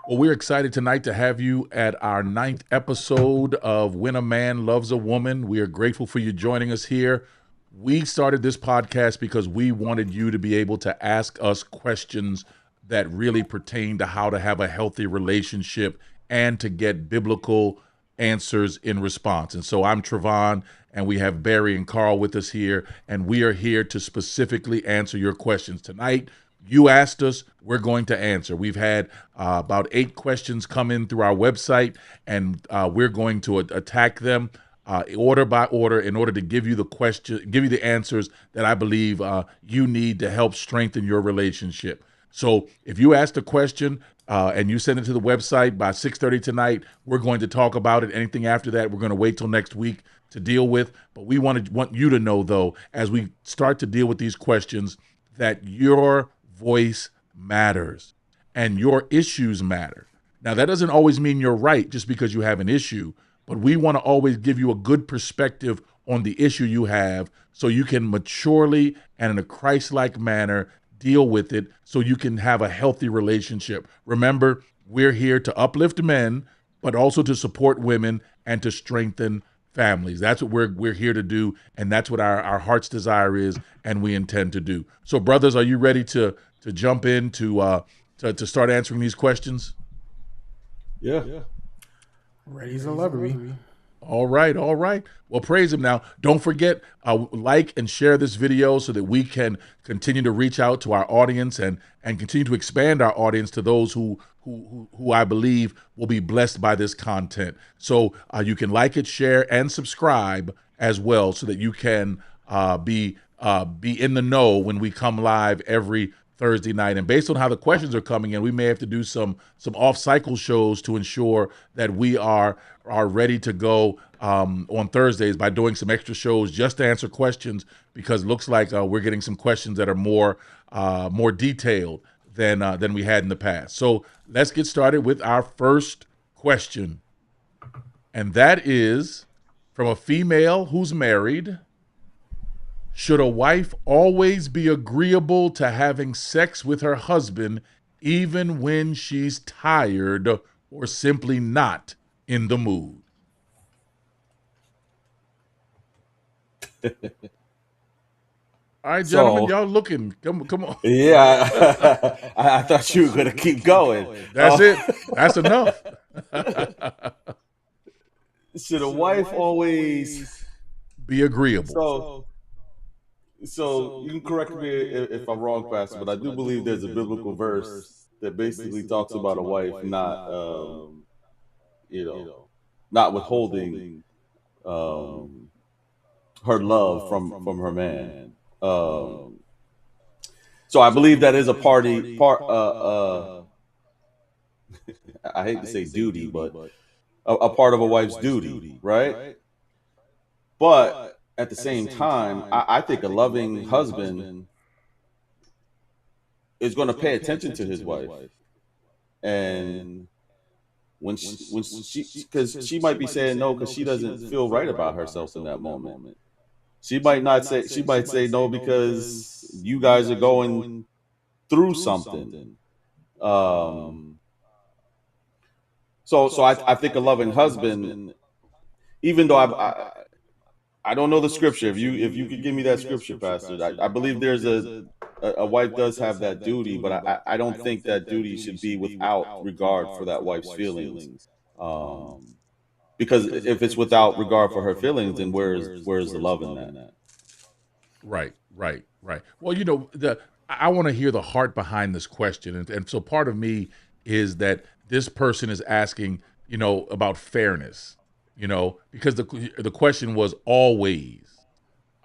Well, we're excited tonight to have you at our ninth episode of When a Man Loves a Woman. We are grateful for you joining us here. We started this podcast because we wanted you to be able to ask us questions that really pertain to how to have a healthy relationship and to get biblical answers in response. And so I'm Trevon, and we have Barry and Carl with us here, and we are here to specifically answer your questions tonight. You asked us, we're going to answer. We've had about 8 questions come in through our website, and we're going to attack them order by order in order to give you the answers that I believe you need to help strengthen your relationship. So if you asked a question and you send it to the website by 6:30 tonight, we're going to talk about it. Anything after that, we're going to wait till next week to deal with. But we want you to know, though, as we start to deal with these questions, that your voice matters and your issues matter. Now, that doesn't always mean you're right just because you have an issue, but we want to always give you a good perspective on the issue you have so you can maturely and in a Christ-like manner deal with it so you can have a healthy relationship. Remember, we're here to uplift men, but also to support women and to strengthen families. That's what we're here to do, and that's what our heart's desire is, and we intend to do. So, brothers, are you ready to jump in to start answering these questions? Yeah. Ready as a lever. All right, all right. Well, praise him. Now, don't forget, like and share this video so that we can continue to reach out to our audience and continue to expand our audience to those who I believe will be blessed by this content. So you can like it, share, and subscribe as well, so that you can be in the know when we come live every Thursday night. And based on how the questions are coming in, we may have to do some off-cycle shows to ensure that we are ready to go on Thursdays by doing some extra shows just to answer questions, because it looks like we're getting some questions that are more detailed than we had in the past. So let's get started with our first question, and that is from a female who's married. Should a wife always be agreeable to having sex with her husband even when she's tired or simply not in the mood? All right, gentlemen, So, y'all looking. Come on. yeah, I thought you were going to keep going. That's it. That's enough. Should a wife always? Be agreeable. So you can correct me if I'm wrong, Pastor, but I do believe there's a biblical verse that basically talks about a wife not, you know, not withholding um, her love from her man. Um, so I believe that is a I hate to say duty, but a part of a wife's duty, right? But at the same time, I think a loving husband is going to pay attention to his wife, and when she, because she might be saying no because she doesn't feel right about herself in that moment. She might not say. She might say no because you guys are going through something. Um, so I think a loving husband, even though I don't know the scripture. If you could give me that scripture, Pastor, I believe there's a wife does have that duty, but I don't think that duty should be without regard for that wife's feelings. Um, because if it's without regard for her feelings, then where's the love in that? Right, right, right. Well, I want to hear the heart behind this question, and so part of me is that this person is asking, about fairness, because the question was always,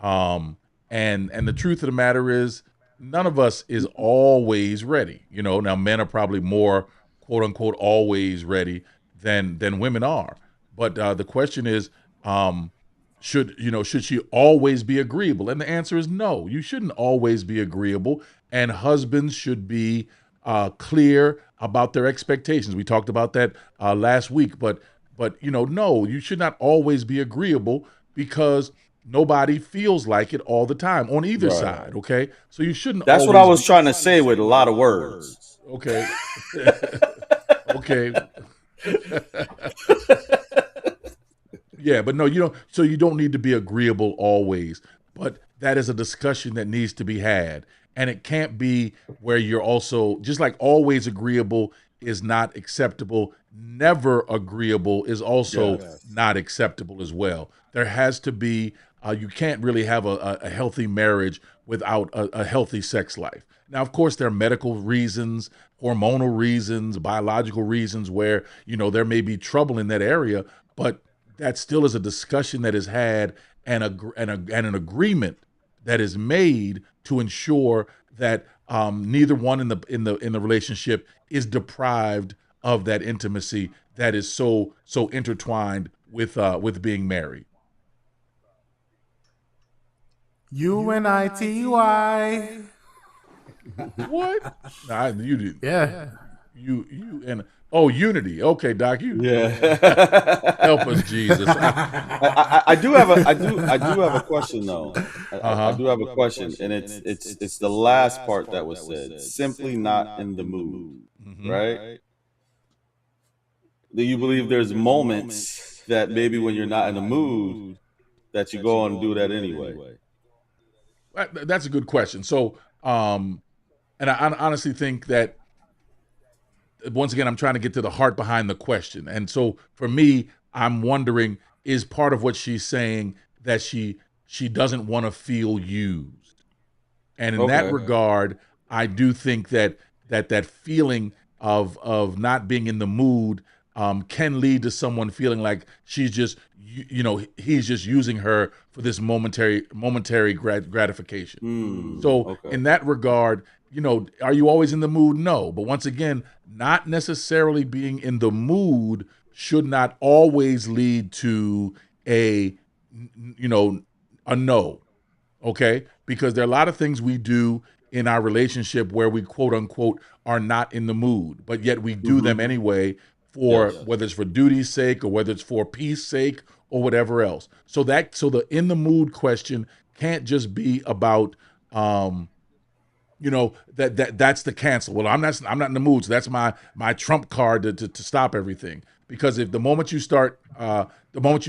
and the truth of the matter is, none of us is always ready. Now men are probably more quote unquote always ready than women are, but the question is, should she always be agreeable? And the answer is no. You shouldn't always be agreeable, and husbands should be clear about their expectations. We talked about that last week, but no, you should not always be agreeable, because nobody feels like it all the time on either Right. side. Okay, so you shouldn't That's what I always was be trying to say with a lot of words. okay. Okay. Yeah, but no, you don't. So you don't need to be agreeable always, but that is a discussion that needs to be had, and it can't be where you're also just like always agreeable is not acceptable. Never agreeable is also Yes. not acceptable as well. There has to be. You can't really have a healthy marriage without a healthy sex life. Now, of course, there are medical reasons, hormonal reasons, biological reasons where there may be trouble in that area, but that still is a discussion that is had and an agreement that is made to ensure that neither one in the relationship is deprived of that intimacy that is so intertwined with being married. UNITY. What? Nah, you did. Yeah. You and unity. Okay, Doc, you Yeah. help us, Jesus. I do have a question though. I do have a question, and it's the last part that was said. Simply not in the mood, right? Do you believe there's moments that maybe when you're not in the mood that you go and do that anyway? That's a good question. So, and I honestly think that once again, I'm trying to get to the heart behind the question. And so for me, I'm wondering, is part of what she's saying that she doesn't want to feel used? And in that Okay. regard, I do think that feeling of not being in the mood can lead to someone feeling like she's just he's just using her for this momentary gratification. So Okay. in that regard, are you always in the mood? No. But once again, not necessarily being in the mood should not always lead to a a no. Okay? Because there are a lot of things we do in our relationship where we quote unquote are not in the mood, but yet we do them anyway for Yes. whether it's for duty's sake or whether it's for peace sake or whatever else. So the in the mood question can't just be about that's the cancel. Well, I'm not in the mood, so that's my trump card to stop everything. Because if the moment you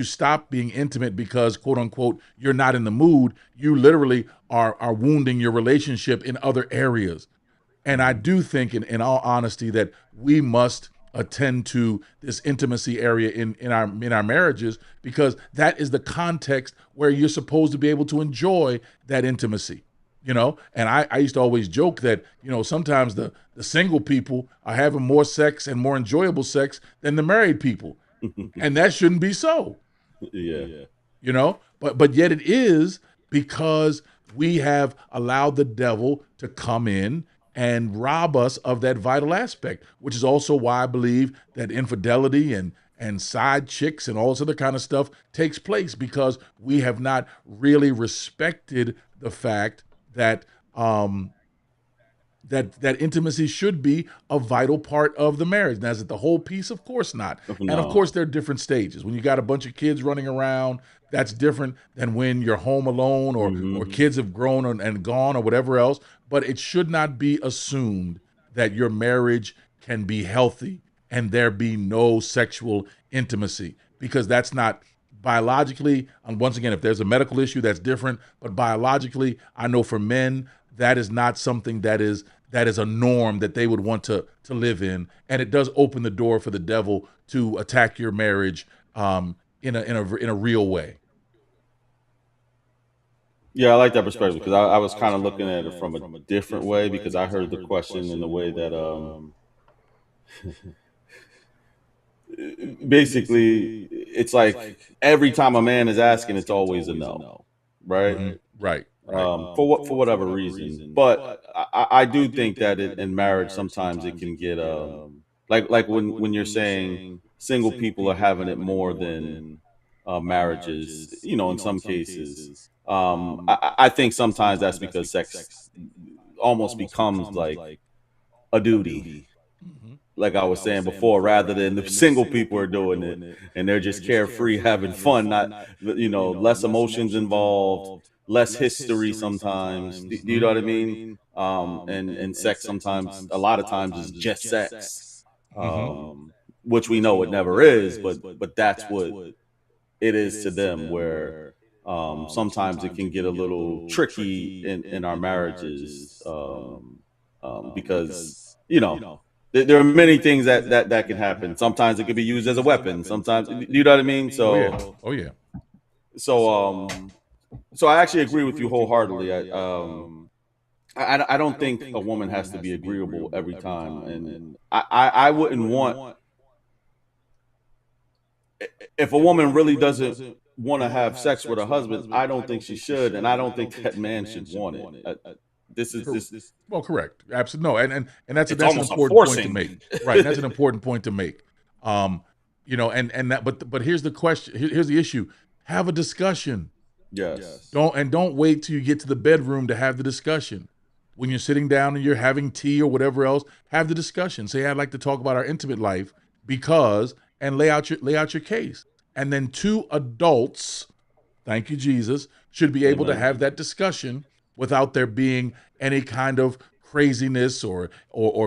stop being intimate because quote unquote you're not in the mood, you literally are wounding your relationship in other areas. And I do think, in all honesty, that we must attend to this intimacy area in our marriages, because that is the context where you're supposed to be able to enjoy that intimacy. And I used to always joke that sometimes the single people are having more sex and more enjoyable sex than the married people, and that shouldn't be so. Yeah. But yet it is, because we have allowed the devil to come in and rob us of that vital aspect, which is also why I believe that infidelity and side chicks and all this other kind of stuff takes place, because we have not really respected the fact that that intimacy should be a vital part of the marriage. Now, is it the whole piece? Of course not. And of No. course, there are different stages. When you got a bunch of kids running around, that's different than when you're home alone or kids have grown and gone or whatever else. But it should not be assumed that your marriage can be healthy and there be no sexual intimacy, because that's not biologically. And once again, if there's a medical issue, that's different. But biologically, I know for men, that is not something that is a norm that they would want to live in, and it does open the door for the devil to attack your marriage in a real way. Yeah, I like that perspective, because I was kind of looking at it from a different way, because I heard the question in the way that basically it's like every time a man is asking, it's always a no, right? Right. For whatever reason. But I do think that in marriage sometimes it can get like when you're saying single people are having it more than marriages, in some cases. I think sometimes that's because sex almost becomes like a duty, like I was saying before, rather than the single people are doing it and they're just carefree, having fun, not, less emotions involved, less history sometimes. Do you know what I mean? And sex sometimes, a lot of times, is just sex. which we know it never is, but that's what it is to them. Where sometimes it can get a little tricky in our marriages, because there are many things that can happen. Sometimes it can be used as a weapon. Sometimes, you know what I mean. Oh yeah. So Oh yeah. so I actually agree with you wholeheartedly. I don't think a woman has to be agreeable every time, and I wouldn't want, if a woman really doesn't want to have sex with her husband, I don't think she should, and I don't think that man should want it. This is this. Well, correct. Absolutely. No, and that's It's that's an almost a important point to forcing. make. Right. That's an important point to make. And that, but here's the question. Here's the issue. Have a discussion. Yes. Don't wait till you get to the bedroom to have the discussion. When you're sitting down and you're having tea or whatever else, have the discussion. Say, I'd like to talk about our intimate life because, and lay out your case. And then two adults, thank you, Jesus, should be able to Amen. have that discussion without there being any kind of craziness or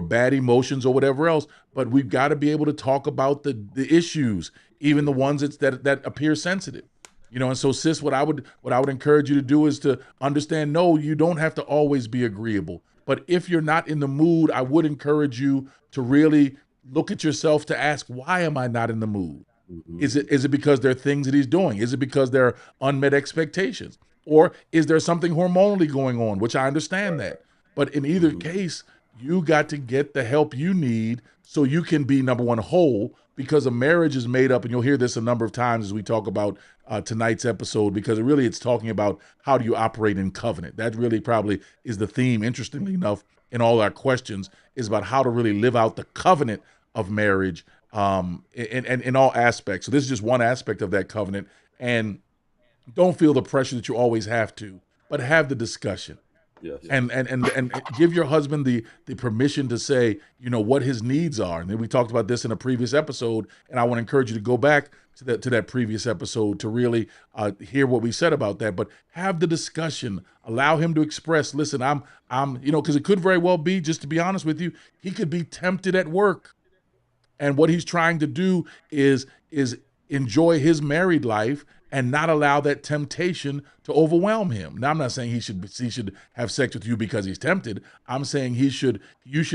bad emotions or whatever else. But we've got to be able to talk about the issues, even the ones that appear sensitive. And so, sis, what I would encourage you to do is to understand, no, you don't have to always be agreeable. But if you're not in the mood, I would encourage you to really look at yourself to ask, why am I not in the mood? Is it because there are things that he's doing? Is it because there are unmet expectations? Or is there something hormonally going on, which I understand that. But in either case, you got to get the help you need so you can be, number one, whole, because a marriage is made up, and you'll hear this a number of times as we talk about tonight's episode, because it's talking about how do you operate in covenant. That really probably is the theme, interestingly enough, in all our questions, is about how to really live out the covenant of marriage in all aspects. So this is just one aspect of that covenant. And don't feel the pressure that you always have to, but have the discussion. Yes. And give your husband the permission to say, what his needs are. And then we talked about this in a previous episode, and I want to encourage you to go back to that previous episode to really hear what we said about that. But have the discussion. Allow him to express, listen, I'm because it could very well be, just to be honest with you, he could be tempted at work. And what he's trying to do is enjoy his married life and not allow that temptation to overwhelm him. Now, I'm not saying he should have sex with you because he's tempted. I'm saying you should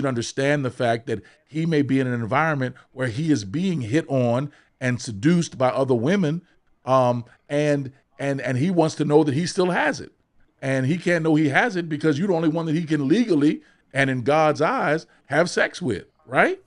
understand the fact that he may be in an environment where he is being hit on and seduced by other women, and he wants to know that he still has it. And he can't know he has it because you're the only one that he can legally and in God's eyes have sex with, right?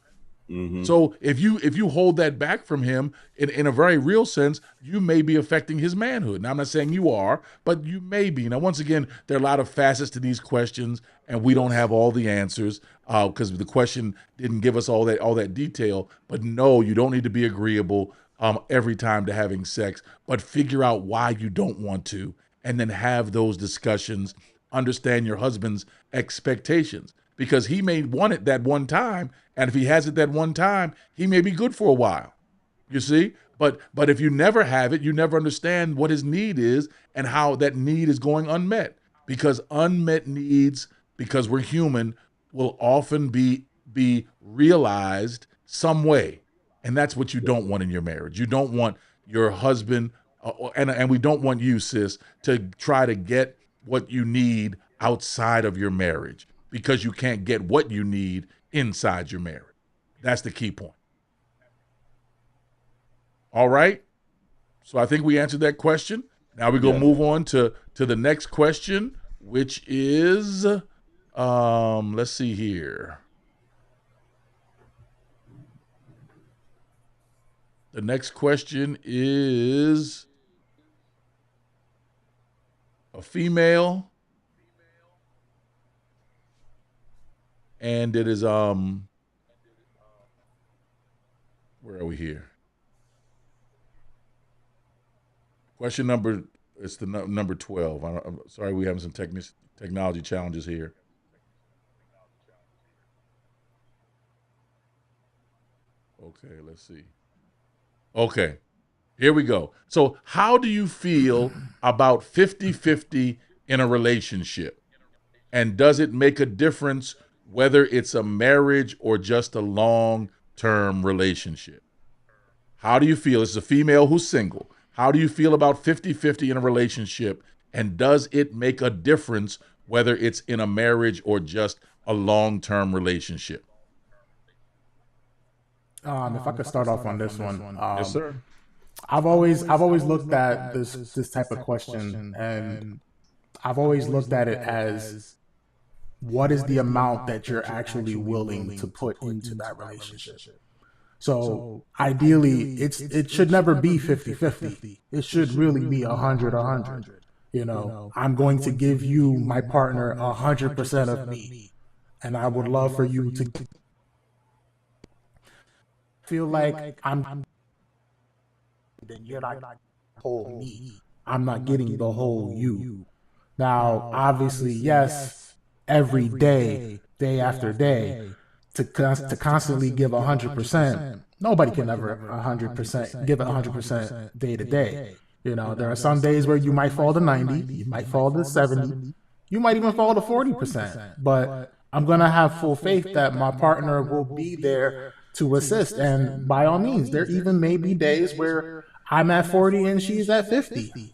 Mm-hmm. So if you hold that back from him in a very real sense, you may be affecting his manhood. Now, I'm not saying you are, but you may be. Now, once again, there are a lot of facets to these questions, and we don't have all the answers because the question didn't give us all that detail. But no, you don't need to be agreeable every time to having sex, but figure out why you don't want to, and then have those discussions. Understand your husband's expectations, because he may want it that one time, and if he has it that one time, he may be good for a while. You see? But if you never have it, you never understand what his need is and how that need is going unmet. Because unmet needs, because we're human, will often be realized some way. And that's what you don't want in your marriage. You don't want your husband, and we don't want you, sis, to try to get what you need outside of your marriage, because you can't get what you need inside your marriage. That's the key point. All right. So I think we answered that question. Now we're going to move on to the next question, which is, let's see here. The next question is a female. And it is, where are we here? Question number, it's the number 12. I'm sorry, we're having some technology challenges here. Okay, let's see. Okay, here we go. So how do you feel about 50-50 in a relationship? And does it make a difference whether it's a marriage or just a long term relationship. How do you feel? This is a female who's single. How do you feel about 50-50 in a relationship? And does it make a difference whether it's in a marriage or just a long-term relationship? If I could start off on this one, Yes, sir. I've always looked at this type of question, and I've always looked at it as, what is the amount that you're actually willing to put into that relationship? So ideally, it should never be 50-50. It should really be 100-100. You know, I'm going to give you, my partner, 100% of me, and I would love for you to feel like I'm. Then you're not whole me. I'm not getting the whole you. Now, obviously, yes, every day, day after day, to constantly give 100%. Nobody can ever 100% give 100% day to day. You know, there are some days where you might fall to 90, you might fall to 70, you might even fall to 40%. But I'm gonna have full faith that my partner will be there to assist. And by all means, there even may be days where I'm at 40 and she's at 50.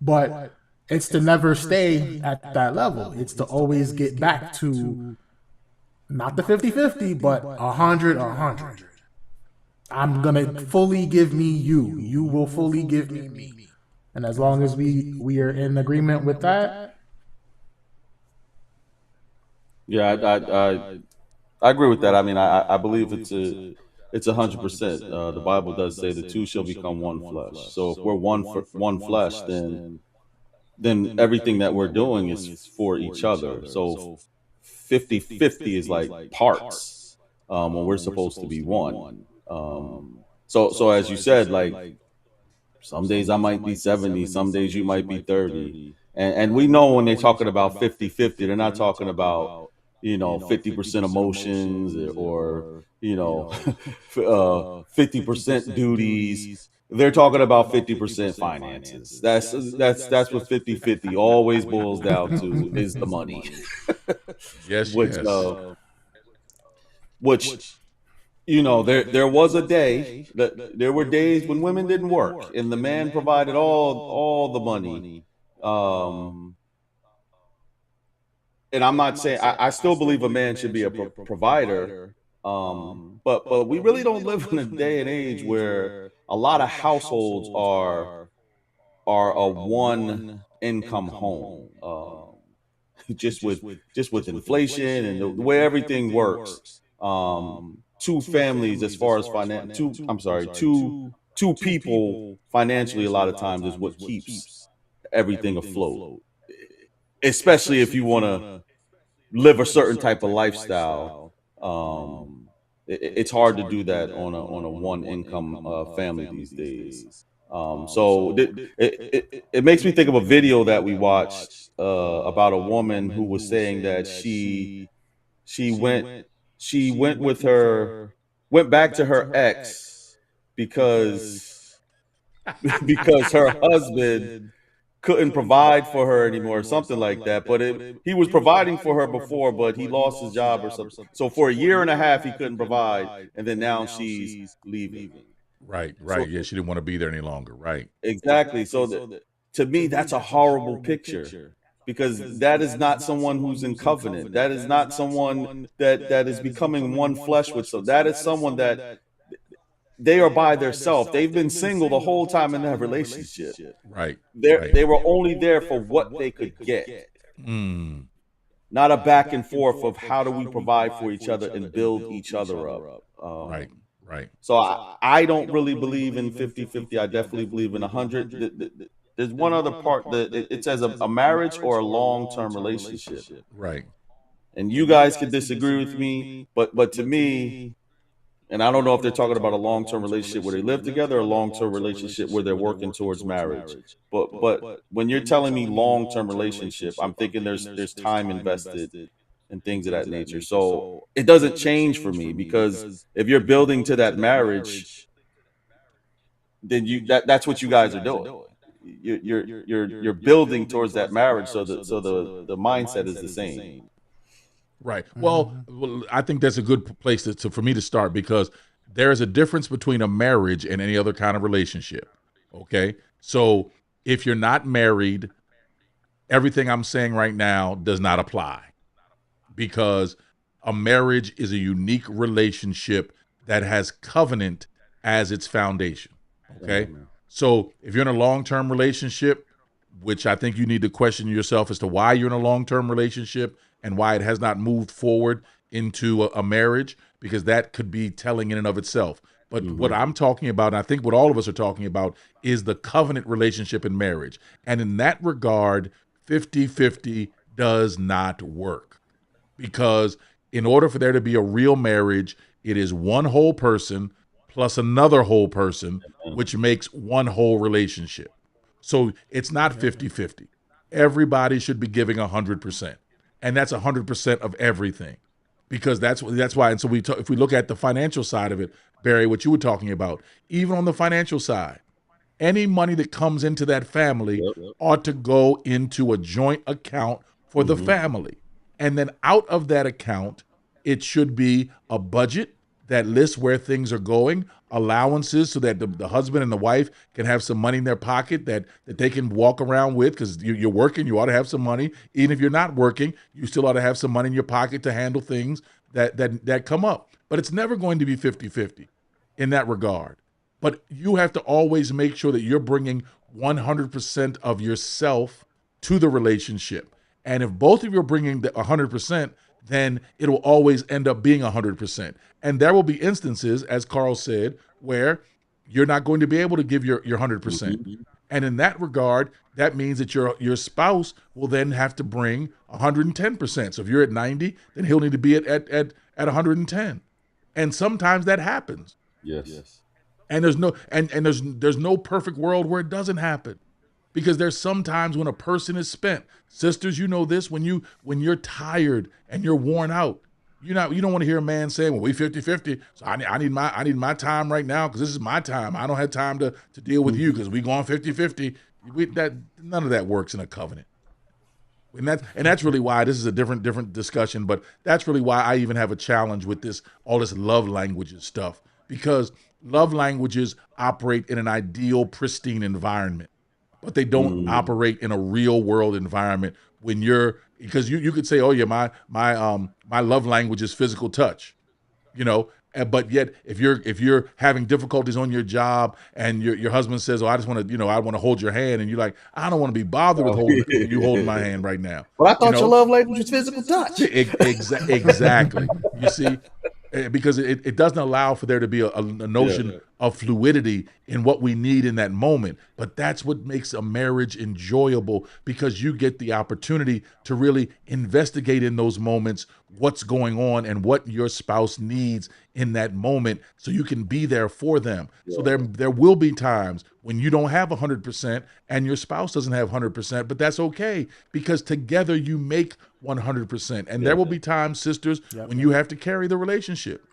But it's to never stay at that level. It's to always get back to not the 50-50, but 100-100. I'm going to fully give me you. You will fully give me me. And as long as we are in agreement with that. Yeah, I agree with that. I mean, I believe it's 100%. The Bible does say the two shall become one flesh. So if we're one flesh, then everything that we're doing is for each other. So 50-50 is like parts when we're supposed to be one. So as you said, like some days I might be 70, some days you might be 30. And we know when they're talking about 50-50, they're not talking about, 50% emotions or 50% duties. They're talking about 50% finances. That's what 50-50 always boils down to, is the money. Yes, which there was a day that there were days when women didn't work and the man provided all the money. And I'm not saying I still believe a man should be a provider, but we really don't live in a day and age where a lot of households are a one income home. Just with inflation and the way everything works, two families as far as two people financially a lot of times is what keeps everything afloat. Especially if you want to live a certain type of lifestyle, it's hard to do that on a one income family these days. So it makes me think of a video that we watched about a woman who was saying that she went back to her ex because her husband couldn't provide for her anymore, or something like that. But he was providing for her before, but he lost his job or something. So for a year and a half, he couldn't provide, and then now she's leaving. Right. Yeah, she didn't want to be there any longer. Right. Exactly. So to me, that's a horrible picture, because that is not someone who's in covenant. That is not someone that is becoming one flesh with. So that is someone that they are by themselves. They've been single the whole time in that relationship. Right. They were only there for what they could get. Not a back and forth of how do we provide for each other and build each other up. Right. So I don't really believe in 50-50. I definitely believe in 100. There's one other part that it says a marriage or a long-term relationship. Right. And you guys could disagree with me, but to me, and I don't know if they're talking about a long-term relationship where they live together or a long-term relationship where they're working towards marriage. But when you're telling me long-term relationship, I'm thinking there's time invested and things of that nature. So it doesn't change for me, because if you're building to that marriage, then that's what you guys are doing. You're building towards that marriage, so the mindset is the same. Right. Well, I think that's a good place for me to start, because There is a difference between a marriage and any other kind of relationship. Okay. So if you're not married, everything I'm saying right now does not apply, because a marriage is a unique relationship that has covenant as its foundation. Okay. So if you're in a long-term relationship, which I think you need to question yourself as to why you're in a long-term relationship and why it has not moved forward into a marriage, because that could be telling in and of itself. But what I'm talking about, and I think what all of us are talking about, is the covenant relationship in marriage. And in that regard, 50-50 does not work, because in order for there to be a real marriage, it is one whole person plus another whole person, which makes one whole relationship. So it's not 50-50. Everybody should be giving 100%. And that's 100% of everything. Because that's why. And so if we look at the financial side of it, Barry, what you were talking about, even on the financial side, any money that comes into that family ought to go into a joint account for the family. And then out of that account, it should be a budget that lists where things are going, allowances so that the husband and the wife can have some money in their pocket that they can walk around with, because you're working, you ought to have some money. Even if you're not working, you still ought to have some money in your pocket to handle things that come up. But it's never going to be 50-50 in that regard. But you have to always make sure that you're bringing 100% of yourself to the relationship. And if both of you are bringing the 100%, then it will always end up being 100%. And there will be instances, as Carl said, where you're not going to be able to give your 100%. And in that regard, that means that your spouse will then have to bring 110%. So if you're at 90, then he'll need to be at 110. And sometimes that happens. Yes. And there's no perfect world where it doesn't happen. Because there's some times when a person is spent. Sisters, you know this, when you're tired and you're worn out, you don't want to hear a man saying, well, we 50-50, so I need my time right now because this is my time. I don't have time to deal with you because we going 50-50. None of that works in a covenant. And that's really why this is a different discussion, but that's really why I even have a challenge with all this love languages stuff, because love languages operate in an ideal, pristine environment. But they don't operate in a real world environment because you could say, oh yeah, my love language is physical touch, but yet if you're having difficulties on your job and your husband says, oh, I just want to, I want to hold your hand, and you're like, I don't want to be bothered with holding my hand right now. But I thought your love language was physical touch. Exactly. You see, because it doesn't allow for there to be a notion of fluidity in what we need in that moment. But that's what makes a marriage enjoyable, because you get the opportunity to really investigate in those moments what's going on and what your spouse needs in that moment, so you can be there for them. So there will be times when you don't have 100% and your spouse doesn't have 100%, but that's okay, because together you make 100%. And there will be times, sisters, when you have to carry the relationship.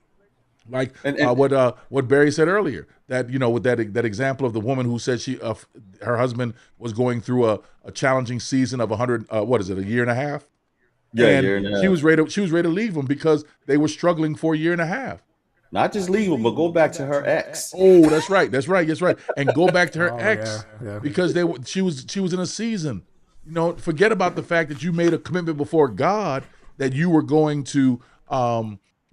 Like what Barry said earlier, that with that example of the woman who said her husband was going through a challenging season of a year and a half. Yeah, and year and a half. She was ready to leave him because they were struggling for a year and a half. Not just leave him, but go back to her ex. Oh, that's right, and go back to her ex because she was in a season. Forget about the fact that you made a commitment before God that you were going to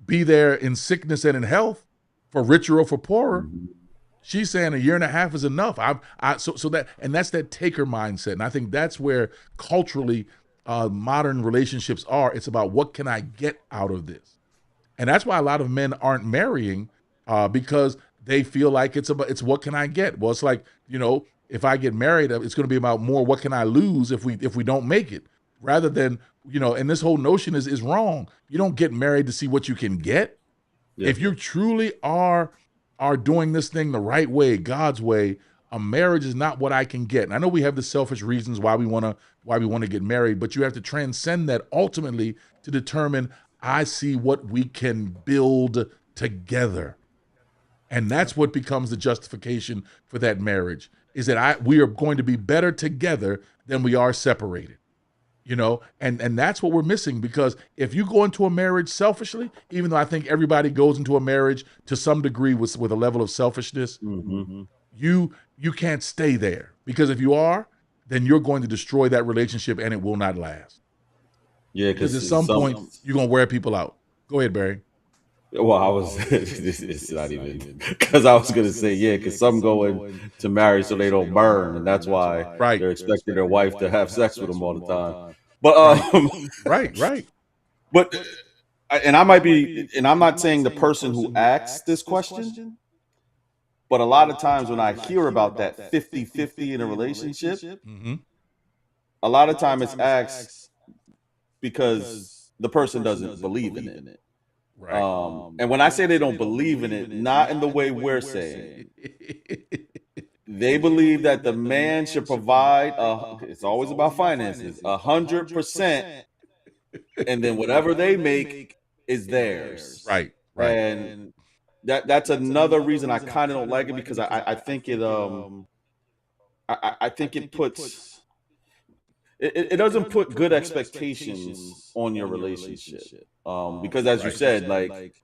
be there in sickness and in health, for richer or for poorer. She's saying a year and a half is enough. So that's that taker mindset, and I think that's where culturally modern relationships are. It's about, what can I get out of this, and that's why a lot of men aren't marrying, because they feel like it's what can I get. Well, it's like, if I get married, it's going to be about more what can I lose if we don't make it, rather than, and this whole notion is wrong. You don't get married to see what you can get. Yeah. If you truly are doing this thing the right way, God's way, a marriage is not what I can get. And I know we have the selfish reasons why we want to get married, but you have to transcend that ultimately to determine, I see what we can build together. And that's what becomes the justification for that marriage, is that we are going to be better together than we are separated. You know, and that's what we're missing, because if you go into a marriage selfishly, even though I think everybody goes into a marriage to some degree with a level of selfishness, you can't stay there, because if you are, then you're going to destroy that relationship and it will not last. Yeah, Because at some point you're gonna wear people out. Go ahead, Barry. Well, I was. It's not even because I was gonna say because some go into marriage so they don't burn, and that's why Right. they're expecting their wife to have sex with them all the time. But Right. but and I might be, and I'm not saying the person who asked this question, but a lot of times when I hear about that 50-50 in a relationship, Mm-hmm. a lot of time it's asked because the person doesn't believe in it. Right. And when I say they don't believe in it, not in the way we're saying, they believe that the man should provide. It's always about finances, 100%, and then whatever they make is theirs. Right. And that's another reason I kind of don't like it, because I think it I think it puts it doesn't put good expectations on your relationship. Because as you said, like,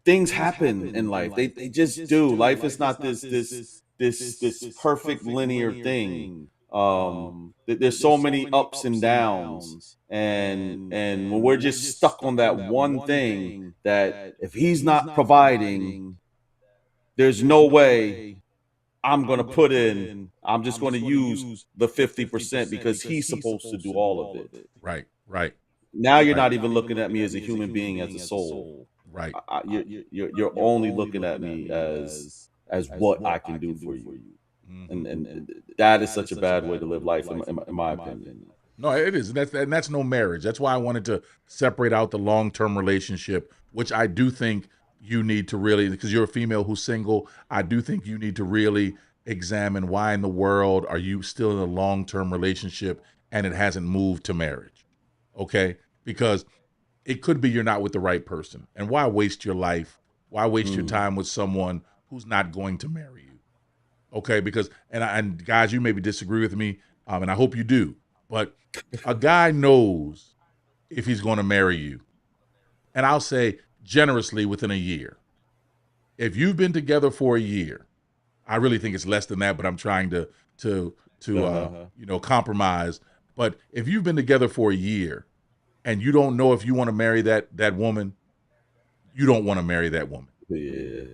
things happen in life. They just do. Life is not this perfect linear thing. There's so many ups and downs, and when we're just stuck on that one thing, that if he's not providing, there's no way I'm going to put in. I'm just going to use the 50% because he's supposed to do all of it. Right. Now you're not even looking at me as a human being, as a soul. Right. You're only looking at me as what I can do for you, and that is such a bad way to live life, in my opinion. No, it is. That's no marriage. That's why I wanted to separate out the long-term relationship, which I do think you need to really, because you're a female who's single, I do think you need to really examine why in the world are you still in a long-term relationship and it hasn't moved to marriage. Okay? Because it could be you're not with the right person. And why waste your life? Why waste your time with someone who's not going to marry you? Okay? Because, and guys, you maybe disagree with me, and I hope you do, but a guy knows if he's going to marry you. And I'll say generously within a year. If you've been together for a year, I really think it's less than that, but I'm trying to compromise. But if you've been together for a year and you don't know if you want to marry that woman, you don't want to marry that woman. Yeah.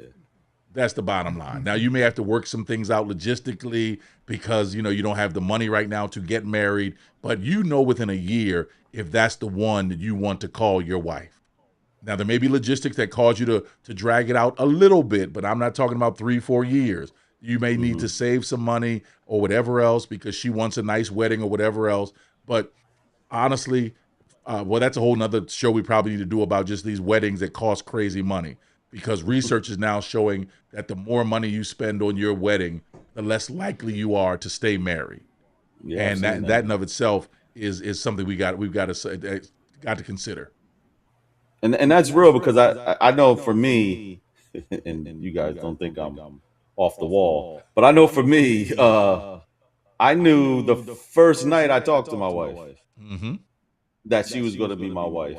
That's the bottom line. Now, you may have to work some things out logistically because, you don't have the money right now to get married, but within a year if that's the one that you want to call your wife. Now, there may be logistics that cause you to drag it out a little bit, but I'm not talking about 3-4 years. You may need to save some money or whatever else because she wants a nice wedding or whatever else. But honestly, that's a whole nother show we probably need to do about just these weddings that cost crazy money, because research is now showing that the more money you spend on your wedding, the less likely you are to stay married. Yeah, and that in of itself is something we've got to consider. And that's real, because I know for me, and you guys don't think I'm off the wall, but I know for me, I knew the first night I talked to my wife that she was going to be my wife.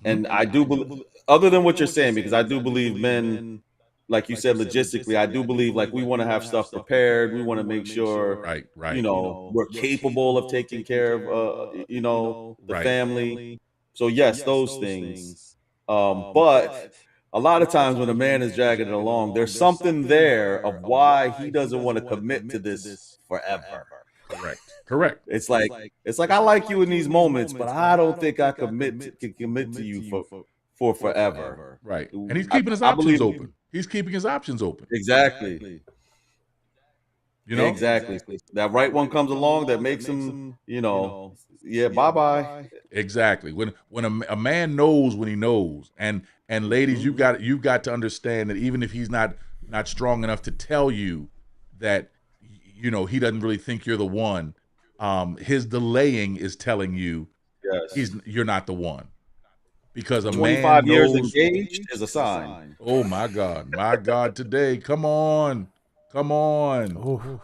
And I do believe, other than what you're saying, because I do believe men, like you said, logistically, I do believe, like, we want to have stuff prepared. We want to make sure, right, we're capable of taking care of, the family. So yes, those things. But a lot of times when a man is dragging it along, there's something there of why he doesn't want to commit to this forever. Correct. It's like I like you in these moments, but I don't think I can commit to you for forever. Right. And he's keeping his options open. He's keeping his options open. Exactly. Exactly. That right one comes along that makes him, bye-bye. Exactly. When a man knows when he knows, and ladies, you've got to understand that even if he's not strong enough to tell you that, he doesn't really think you're the one, his delaying is telling you you're not the one. Because a 25 man years knows, engaged is a sign. Oh my God today. Come on. Ooh.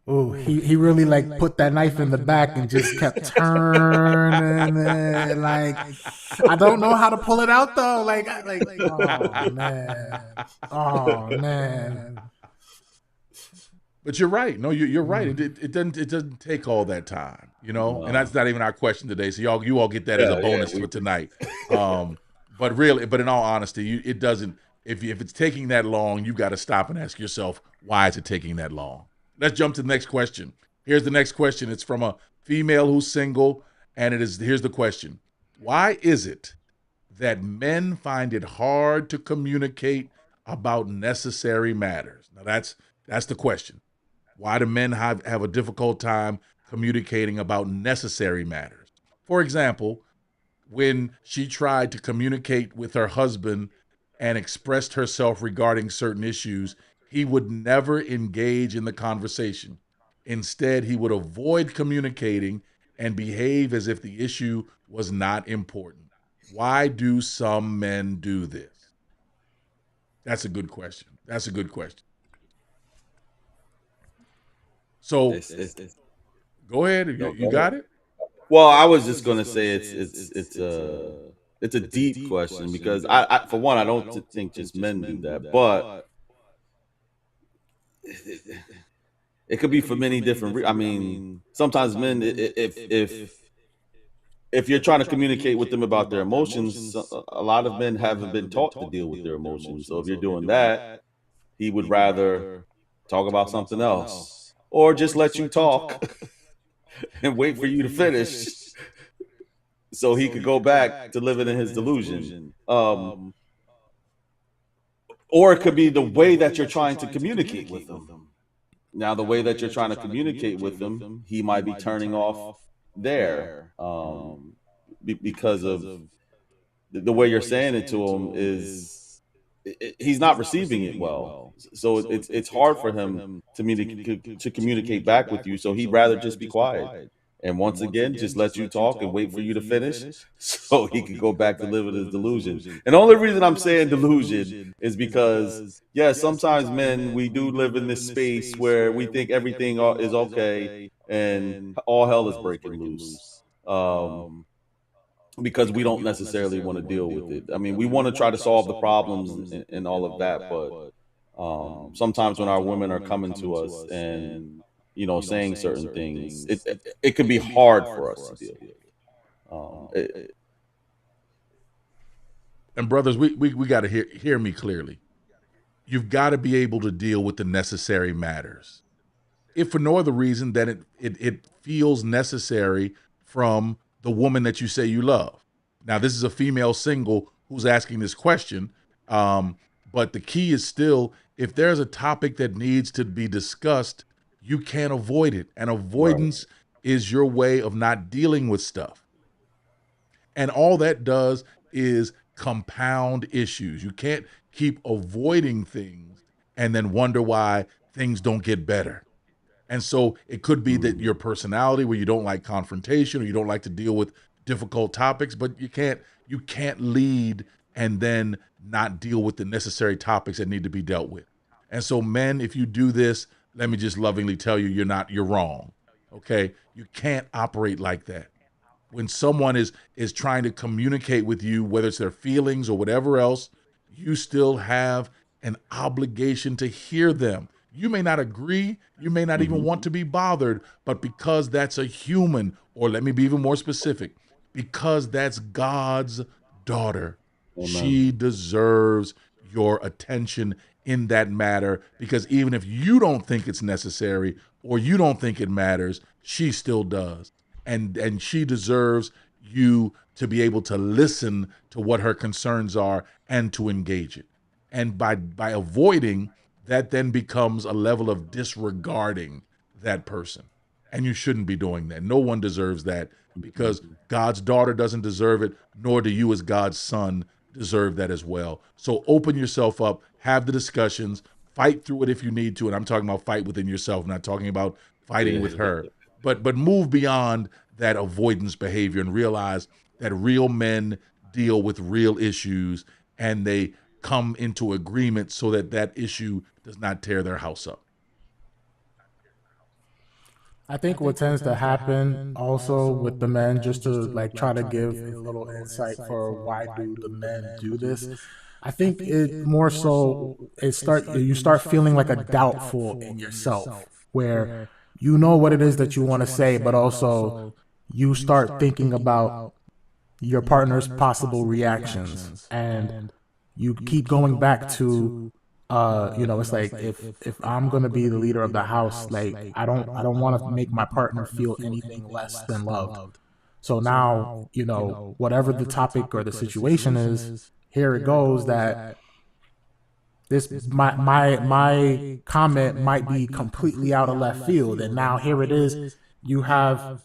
Oh, he really like put that knife in the back and just kept turning it. Like, I don't know how to pull it out though. Oh man. But you're right. No, you're right. Mm. It doesn't take all that time, and No. that's not even our question today. So you all get that as a Yeah, bonus yeah, for tonight. But really, but in all honesty, it doesn't. If it's taking that long, you got to stop and ask yourself, why is it taking that long? Let's jump to the next question. Here's the next question. It's from a female who's single, and here's the question: why is it that men find it hard to communicate about necessary matters? Now that's the question. Why do men have a difficult time communicating about necessary matters? For example, when she tried to communicate with her husband and expressed herself regarding certain issues, he would never engage in the conversation. Instead, he would avoid communicating and behave as if the issue was not important. Why do some men do this? That's a good question. That's a good question. So go ahead. You got it? Well, I was just gonna say it's a deep question because I for one I don't think just men do that, but it could be for many different. I mean, sometimes men, if you're trying to communicate with them about their emotions, a lot of men haven't been taught to deal with their emotions. So if you're doing that, he would rather talk about something else or just let you talk and wait for you to finish so he could go back to living in his delusion. Or it could be the way that you're trying to communicate with them. Now, the way that you're trying to communicate with them, he might be turning off there because of the way you're saying it to him is he's not receiving it well. So it's hard for him to communicate back with you. So he'd rather just be quiet. And once again, just let you talk and wait for you to finish so he could go back to living his delusion. And the only reason I'm saying delusion is because, yeah, sometimes men, we do live in this space where we think everything is okay and all hell is breaking loose. Because we don't necessarily want to deal with it. I mean, we want to try to solve the problems and all of that, but sometimes when our women are coming to us and saying certain things, it can be hard for us to deal with. And brothers, we got to hear me clearly. You've got to be able to deal with the necessary matters. If for no other reason than it feels necessary from the woman that you say you love. Now, this is a female single who's asking this question, but the key is still, if there's a topic that needs to be discussed, you can't avoid it. And avoidance is your way of not dealing with stuff. And all that does is compound issues. You can't keep avoiding things and then wonder why things don't get better. And so it could be that your personality, where you don't like confrontation or you don't like to deal with difficult topics, but you can't lead and then not deal with the necessary topics that need to be dealt with. And so men, if you do this, let me just lovingly tell you, you're wrong. Okay? You can't operate like that. When someone is trying to communicate with you, whether it's their feelings or whatever else, you still have an obligation to hear them. You may not agree, you may not even want to be bothered, but because that's a human, or let me be even more specific, because that's God's daughter, she deserves your attention in that matter, because even if you don't think it's necessary or you don't think it matters, she still does. And she deserves you to be able to listen to what her concerns are and to engage it. And by avoiding, that then becomes a level of disregarding that person. And you shouldn't be doing that. No one deserves that, because God's daughter doesn't deserve it, nor do you as God's son deserve that as well. So open yourself up, have the discussions, fight through it if you need to. And I'm talking about fight within yourself, not talking about fighting with her. But move beyond that avoidance behavior and realize that real men deal with real issues, and they come into agreement so that that issue does not tear their house up. I think what tends to happen also with the men, just to like try to give a little insight for why do the men do this. I think it more so you start feeling like a doubtful in yourself, where you know what it is that you want to say, but also you start thinking about your partner's possible reactions, and you keep going back to it's like if I'm gonna be the leader of the house, like I don't want to make my partner feel anything less than loved. So now, whatever the topic or the situation is, here it goes that this my comment might be completely out of left field, and now here it is. You have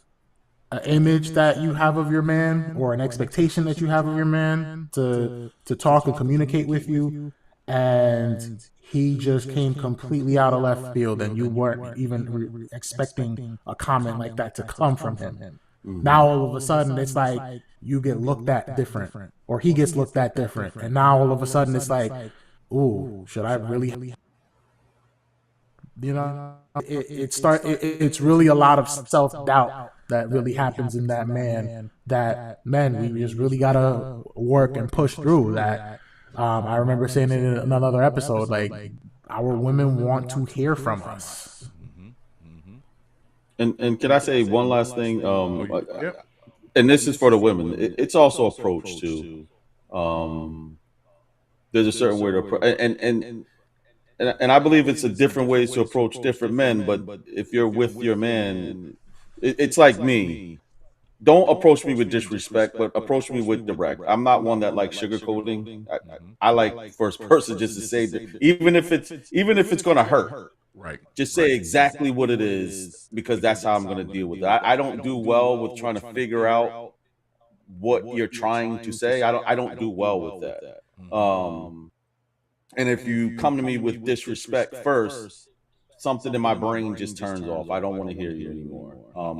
an image that you have of your man, or an expectation that you have of your man to talk and communicate with you, and he just came completely out of left field, and you weren't even expecting a comment like that to come from him. Now all of a sudden it's like you get looked at different, or he gets looked at different, and now all of a sudden it's like, ooh, should I really, it's really a lot of self-doubt that really happens in that man, that men, we just really gotta work and push through that. I remember saying it in another episode, like, our women want to hear from us. And can I say one last thing? Yep. And this is for the women. It's also approach too. There's a certain way to approach, and I believe it's a different ways to approach different men. But if you're with your man, it's like me. Don't approach me with disrespect, but approach me with direct. I'm not one that likes sugarcoating. I like first person, just to say that, even if it's going to hurt, Right. just say exactly what it is, because that's how I'm going to deal with it. I don't do well with trying to figure out what you're trying to say. I don't do well with that. And if you come to me with disrespect first, something in my brain just turns off. I don't want to hear you anymore.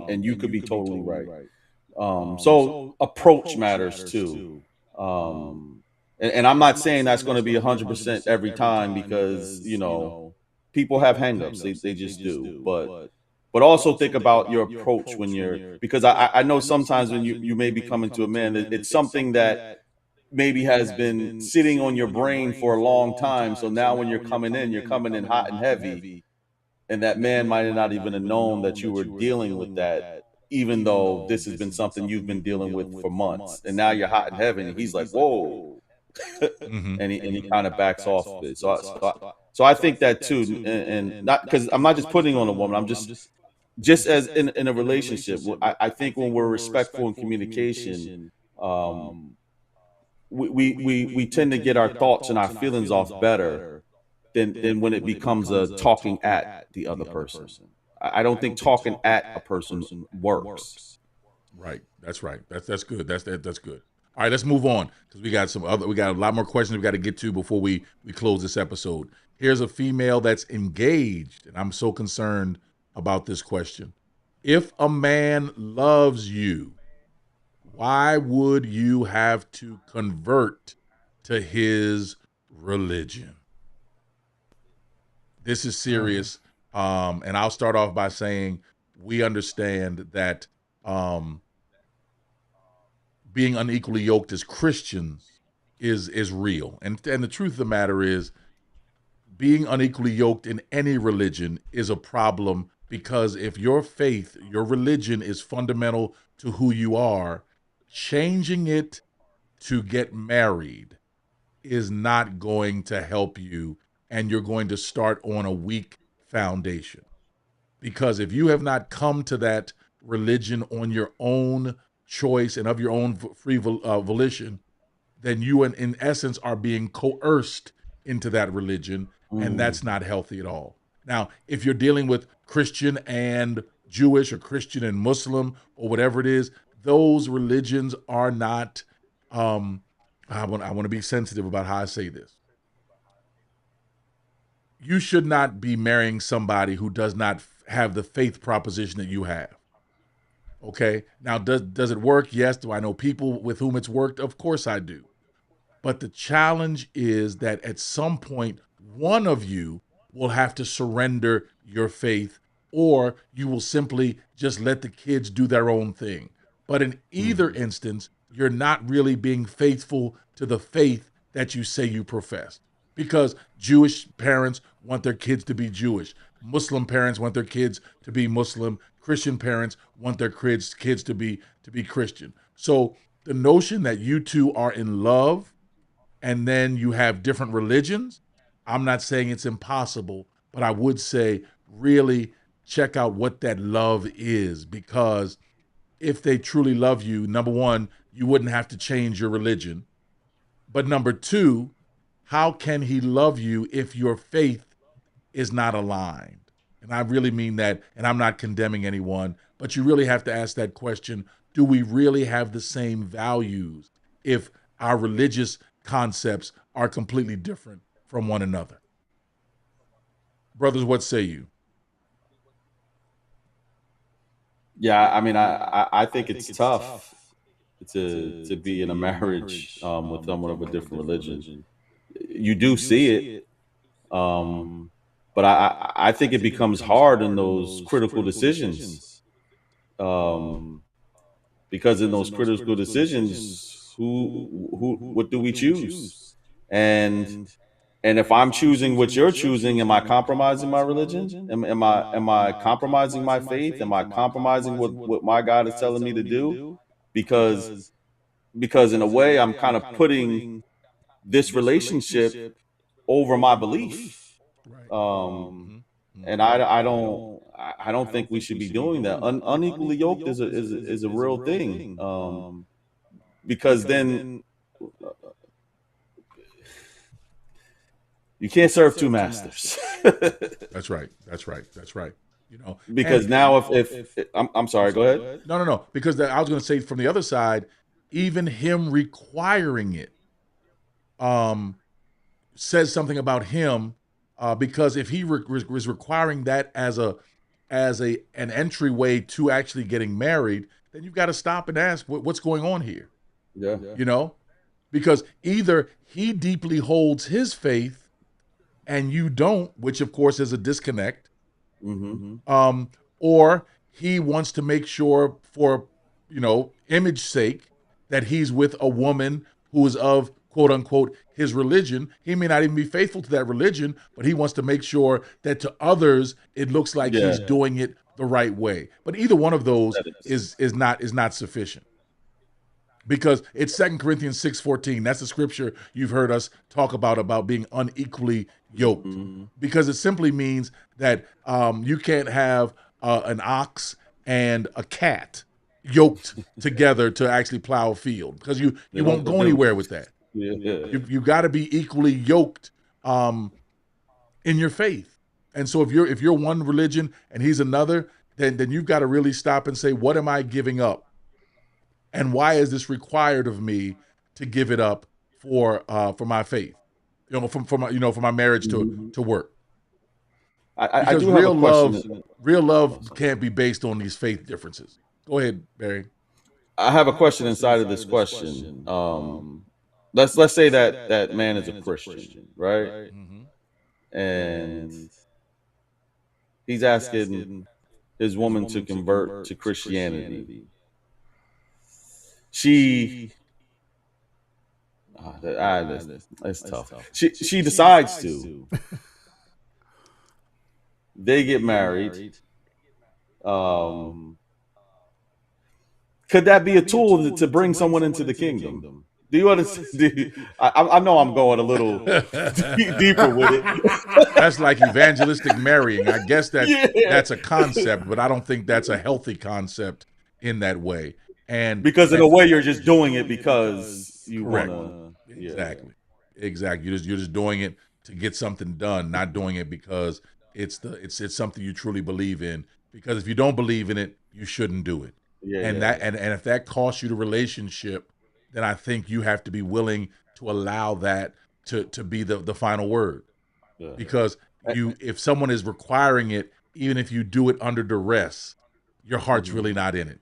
And you could be totally right. So approach matters too. And I'm not saying that's going to be 100% every time, because people have hangups. They just do. But also think about your approach when because I know sometimes when you may be coming to a man, it's something that maybe has been sitting on your brain for a long time. So now when you're coming in hot and heavy, and that man might not even have known that you were dealing with that, even though this has been something you've been dealing with for months. And now you're hot and heavy, and he's like, whoa. and he kind of backs off of it. So I think that too, and not because I'm not just putting on a woman. I'm just as in a relationship. I think when we're respectful in communication, we tend to get our thoughts and our feelings off better than when it becomes a talking at the other person. I don't think talking at a person works. Right. That's right. That's good. That's good. All right, let's move on, because we got a lot more questions we got to get to before we close this episode. Here's a female that's engaged, and I'm so concerned about this question. If a man loves you, why would you have to convert to his religion? This is serious. And I'll start off by saying we understand that being unequally yoked as Christians is real. And the truth of the matter is, being unequally yoked in any religion is a problem, because if your faith, your religion is fundamental to who you are, changing it to get married is not going to help you, and you're going to start on a weak foundation. Because if you have not come to that religion on your own choice and of your own free volition, then you in essence are being coerced into that religion, and that's not healthy at all. Now, if you're dealing with Christian and Jewish, or Christian and Muslim, or whatever it is, those religions are not, I want to be sensitive about how I say this. You should not be marrying somebody who does not have the faith proposition that you have. Okay? Now, does it work? Yes. Do I know people with whom it's worked? Of course I do. But the challenge is that at some point, one of you will have to surrender your faith or you will simply just let the kids do their own thing. But in either instance, you're not really being faithful to the faith that you say you profess. Because Jewish parents want their kids to be Jewish. Muslim parents want their kids to be Muslim. Christian parents want their kids to be Christian. So the notion that you two are in love and then you have different religions, I'm not saying it's impossible, but I would say really check out what that love is, because if they truly love you, number one, you wouldn't have to change your religion. But number two, how can he love you if your faith is not aligned? And I really mean that, and I'm not condemning anyone, but you really have to ask that question. Do we really have the same values if our religious concepts are completely different from one another? Brothers, what say you? Yeah, I mean, I think it's tough to be in a marriage with someone of a different religion. You do see it, but I think it becomes hard in those critical decisions, because in those critical decisions, what do we choose? And if I'm choosing what you're choosing, am I compromising my religion? Am I compromising my faith? Am I compromising what my God is telling me to do? Because in a way, I'm kind of putting this relationship over my belief. Right. And I don't think we should be doing that. Unequally yoked is a real thing. Because then you can't serve two masters. That's right. That's right. That's right. You know, Because and now if I'm sorry, go ahead. no. Because I was going to say from the other side, even him requiring it says something about him, because if he was requiring that as an entryway to actually getting married, then you've got to stop and ask what's going on here. Yeah. You know, because either he deeply holds his faith and you don't, which of course is a disconnect, or he wants to make sure for, image sake that he's with a woman who is of quote unquote his religion. He may not even be faithful to that religion, but he wants to make sure that to others it looks like he's doing it the right way. But either one of those is not sufficient. Because it's 2 Corinthians 6:14. That's the scripture you've heard us talk about being unequally yoked. Because it simply means that you can't have an ox and a cat yoked together to actually plow a field, because you won't go anywhere with that. You've got to be equally yoked in your faith. And so if you're one religion and he's another, then you've got to really stop and say, what am I giving up? And why is this required of me to give it up for my faith? For my marriage to work. I Because do have a question. real love can't be based on these faith differences. Go ahead, Barry. I have a question inside of this question. Let's say that man is a Christian, right? And he's asking his woman to convert to Christianity. That's tough. She decides to. They get married. Could that be a tool to bring someone into the kingdom? Do you understand? I know I'm going a little deeper with it. That's like evangelistic marrying. I guess that's a concept, but I don't think that's a healthy concept in that way. And because in a way you're just doing it because you want to. Exactly. You're just doing it to get something done, not doing it because it's something you truly believe in. Because if you don't believe in it, you shouldn't do it. And if that costs you the relationship, then I think you have to be willing to allow that to be the final word. Yeah. Because if someone is requiring it, even if you do it under duress, your heart's really not in it.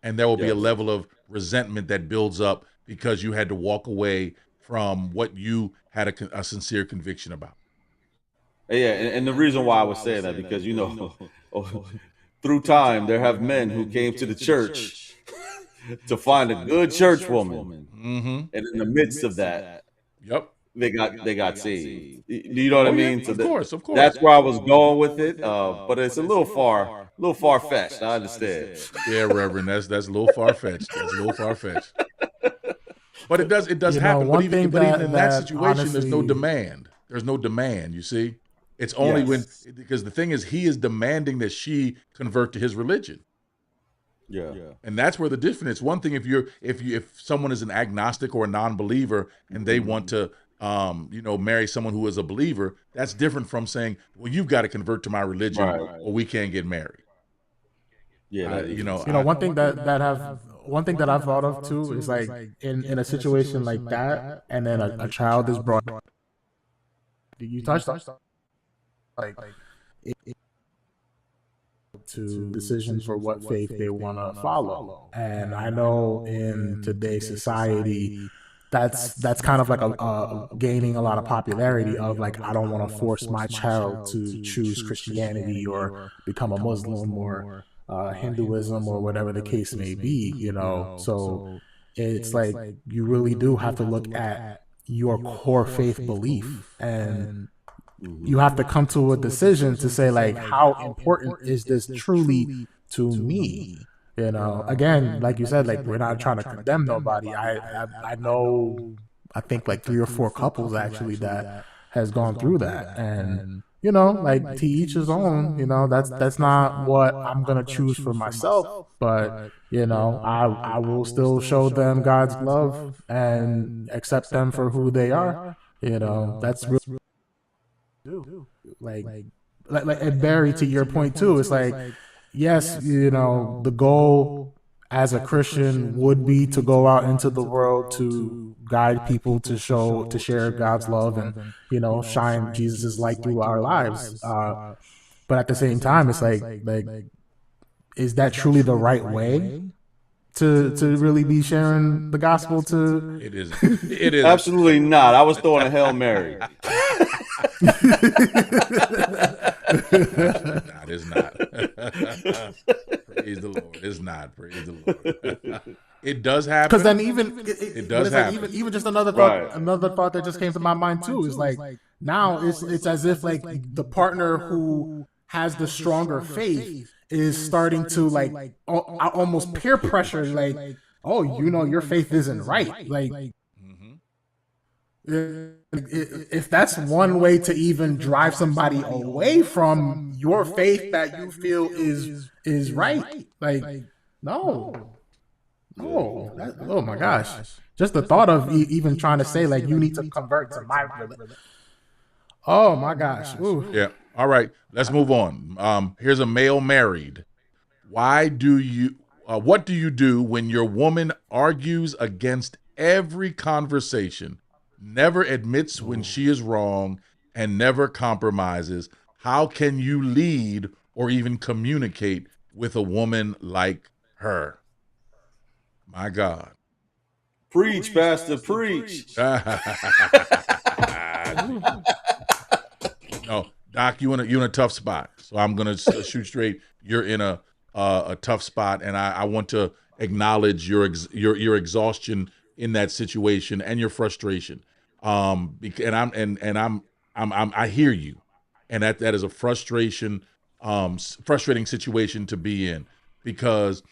And there will be a level of resentment that builds up because you had to walk away from what you had a sincere conviction about. Yeah, and the reason why I was saying that, because through time, there have men who came to the church to find a good church woman, Mm-hmm. and in the midst of that, Yep. they got saved. Do you know what I mean? So Of course. that's where I was going with it. But it's a little far fetched. I understand. Yeah, Reverend. That's a little far fetched. That's a little far fetched. But it does happen. But even in that situation, there's no demand. There's no demand. You see, it's only because the thing is, he is demanding that she convert to his religion. Yeah. And that's where the difference is. One thing if someone is an agnostic or a non-believer and they want to marry someone who is a believer, that's different from saying, well, you've got to convert to my religion or we can't get married. Yeah. One thing that I've thought of too is like in a situation like that, and then a child is brought. You touched on like to decisions for what faith they want to follow, and I know in today's society, that's kind of like a gaining a lot of popularity of like, I don't want to force my child to choose Christianity or become a Muslim or Hinduism or whatever the case may be, so it's like you really do have to look at your core faith belief, and you have to come to a decision to say like, how important is this truly to me? Again, like you said, like, we're not trying to condemn nobody. I know, I think like 3 or 4 couples actually that has gone through that, and like, to each his own. That's not what I'm gonna choose for myself, but I will still show them God's love and accept them for who they are. That's really like and Barry, to your point too, it's like, yes, the goal as a Christian would be to go out into the world to guide people to share God's love and shine Jesus' light through our lives. But at the same time, it's like, is that truly the right way to really be sharing the gospel to? It isn't. It is absolutely not. I was throwing a Hail Mary. No, it's not. Praise the Lord. It's not. Praise the Lord. It does happen. Because then it does happen. Like even just another thought that just came to my mind too is like, now it's as if like the partner who has the stronger faith is starting to like almost peer pressure, like, oh, your faith isn't right, like. If that's one way to even drive somebody away from your faith that you feel is right, like, no. Oh my gosh! Just the thought of even trying to say like, you need to convert to my religion. Oh my gosh! Ooh. Yeah. All right. Let's move on. Here's a male married. What do you do when your woman argues against every conversation, never admits when she is wrong, and never compromises? How can you lead or even communicate with a woman like her? My God. Preach, Pastor, preach. No, Doc, you're in a tough spot. So I'm gonna shoot straight. You're in a tough spot, and I want to acknowledge your exhaustion in that situation and your frustration. And I hear you, and that is a frustrating situation to be in, because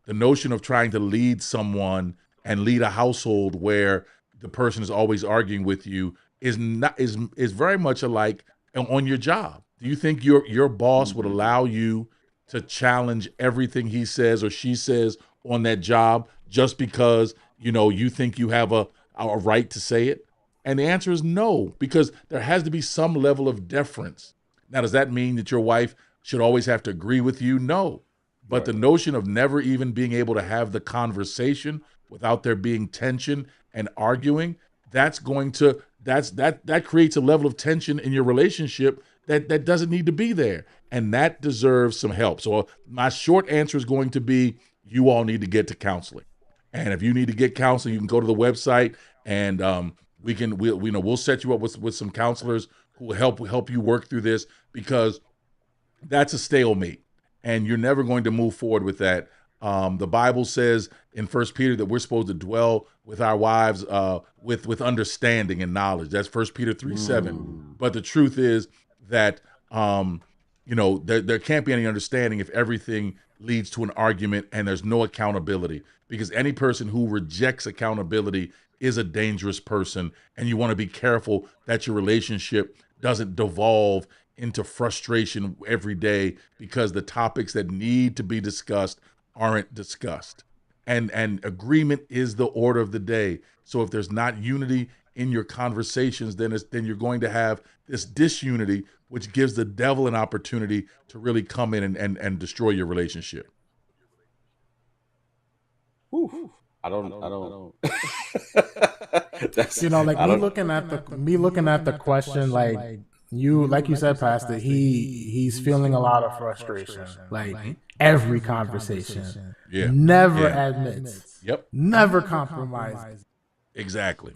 the notion of trying to lead someone and lead a household where the person is always arguing with you is very much alike on your job. Do you think your boss would allow you to challenge everything he says or she says on that job just because you think you have a right to say it? And the answer is no, because there has to be some level of deference. Now, does that mean that your wife should always have to agree with you? No. But right. The notion of never even being able to have the conversation without there being tension and arguing, that creates a level of tension in your relationship that doesn't need to be there. And that deserves some help. So my short answer is going to be, you all need to get to counseling. And if you need to get counseling, you can go to the website, and we'll set you up with some counselors who will help you work through this, because that's a stalemate, and you're never going to move forward with that. The Bible says in First Peter that we're supposed to dwell with our wives with understanding and knowledge. That's First Peter 3:7. But the truth is that there can't be any understanding if everything leads to an argument and there's no accountability. Because any person who rejects accountability is a dangerous person, and you want to be careful that your relationship doesn't devolve into frustration every day because the topics that need to be discussed aren't discussed. And agreement is the order of the day. So if there's not unity in your conversations, then you're going to have this disunity, which gives the devil an opportunity to really come in and destroy your relationship. Whew. I don't. That's, like me looking at the question, like you said, Pastor, he's feeling a lot of frustration. Like every conversation, never admits, never compromises. Exactly.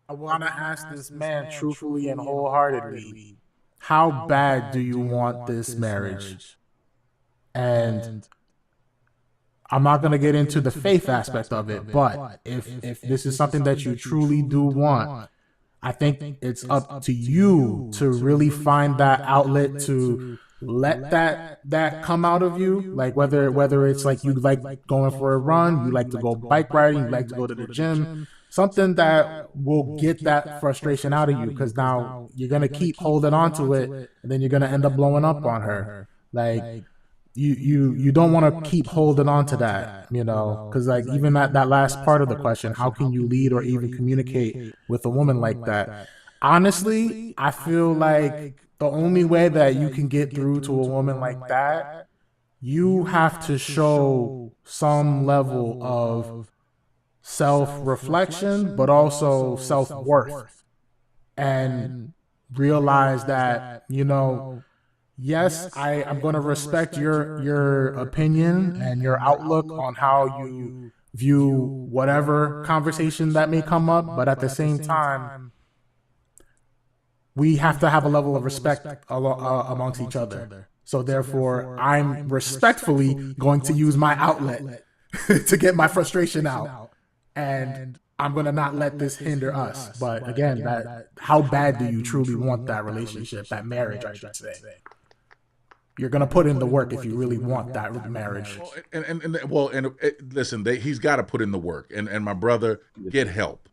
I want to ask this man truthfully and wholeheartedly, how bad do you want this marriage? And I'm not going to get into the faith aspect of it, but if this is something that you truly do want, I think it's up to you to really find that outlet to let that come out of you. Like whether it's like you like going for a run, you like to go bike riding, you like to go to the gym, something that will get that frustration out of you, because now you're going to keep holding on to it, and then you're going to end up blowing up on her. Like you don't want to keep holding on to that, because like even that last part of the question, how can you lead or even communicate with a woman like that? Honestly, I feel like the only way that you can get through to a woman like that, you have to show some level of self-reflection, but also self-worth, and realize that, yes, I'm going to respect your opinion and your outlook on how you view whatever conversation that may come up, but at the same time, we have to have a level of respect amongst each other. So therefore, I'm respectfully going to use my outlet to get my frustration out, and I'm going to not let this hinder us. But again, how bad do you truly want that relationship, that marriage, I should say? You're going to put in the work if you really want that marriage. Listen, he's got to put in the work. And my brother, get help.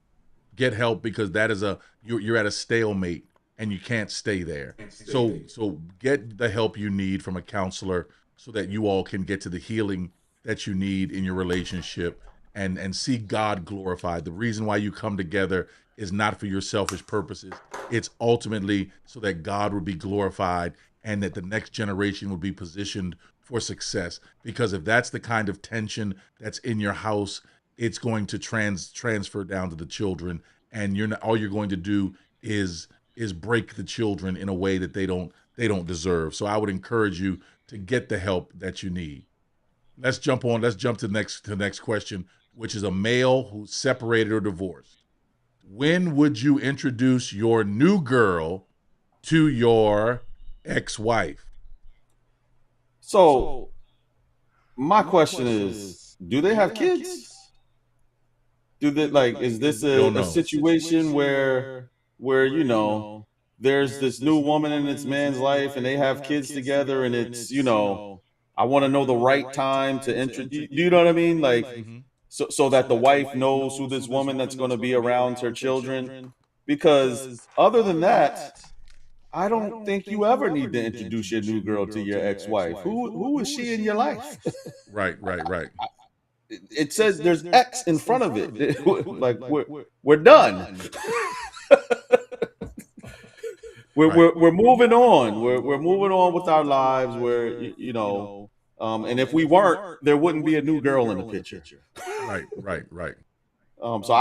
Get help, because that is you're at a stalemate and you can't stay there. So get the help you need from a counselor so that you all can get to the healing that you need in your relationship and see God glorified. The reason why you come together is not for your selfish purposes. It's ultimately so that God would be glorified and that the next generation would be positioned for success. Because if that's the kind of tension that's in your house, it's going to transfer down to the children, and all you're going to do is break the children in a way that they don't deserve. So I would encourage you to get the help that you need. Let's jump to the next question, which is a male who's separated or divorced. When would you introduce your new girl to your ex-wife? So my question is, do they have kids? Is this a situation where there's this new woman in this man's life and they have kids together, and it's, I want to know the right time to introduce, do you know what I mean? Like, so that the wife knows who this woman that's going to be around her children. Because other than that, I don't think you ever need to introduce your new girl to your ex-wife. Who is she in your life? Right. It says there's X in front of it. Like we're done. We're moving on. We're moving on with our lives. And if we weren't, there wouldn't be a new girl in the picture. Right. So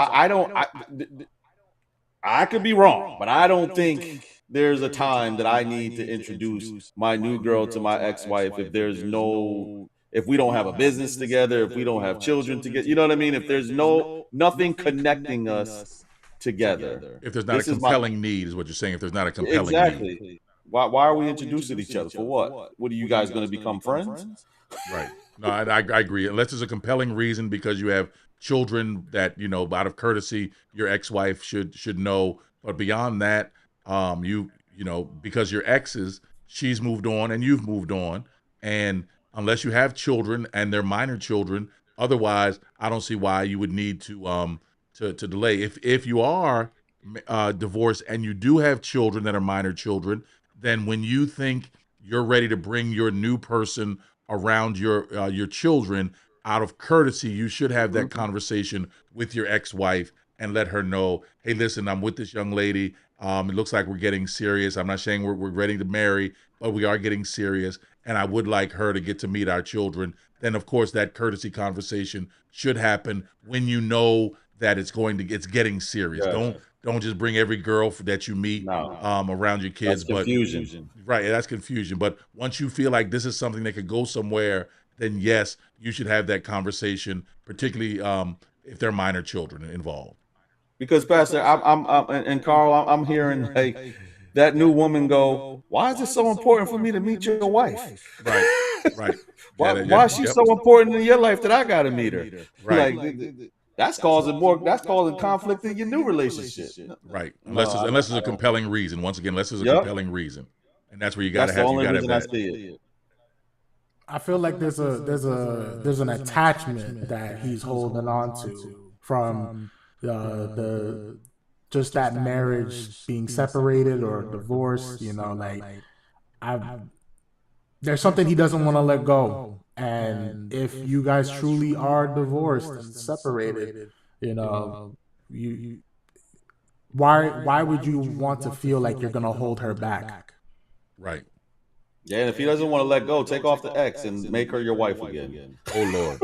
I could be wrong, but I don't think there's a time that I need to introduce my new girl to my ex-wife if we don't have a business together, if we don't have children together, you know what I mean? If there's nothing connecting us together. If there's not a compelling need, is what you're saying. If there's not a compelling need. Exactly. Why are we introducing each other? For what? What are you guys going to become friends? Right. No, I agree. Unless there's a compelling reason because you have children that, you know, out of courtesy, your ex-wife should know. But beyond that, you know, because your exes, she's moved on and you've moved on. And unless you have children and they're minor children, otherwise, I don't see why you would need to delay. If you are divorced and you do have children that are minor children, then when you think you're ready to bring your new person around your children, out of courtesy, you should have that conversation with your ex-wife and let her know, hey, listen, I'm with this young lady. It looks like we're getting serious. I'm not saying we're ready to marry, but we are getting serious. And I would like her to get to meet our children. Then, of course, that courtesy conversation should happen when you know that it's getting serious. Yes. Don't just bring every girl that you meet around your kids. That's confusion. Right, that's confusion. But once you feel like this is something that could go somewhere, then yes, you should have that conversation, particularly if there are minor children involved. Because Pastor, I'm and Carl, I'm hearing like that new woman go, why is it so important for me to meet your wife? Right. Why is she so important in your life that I got to meet her? Right. Like, that's causing conflict in your new relationship. Right. Unless there's a compelling reason. Once again, unless there's a compelling reason. And that's where you got to have that. I feel like there's an attachment that he's holding on to from the just that marriage being separated or divorced, you know, like there's something he doesn't want to let go. And if you guys truly are divorced and separated, you know, why would you want to feel like you're gonna hold her back? Right. Yeah, and if he doesn't want to let go, take off the X and make her your wife again. Oh Lord.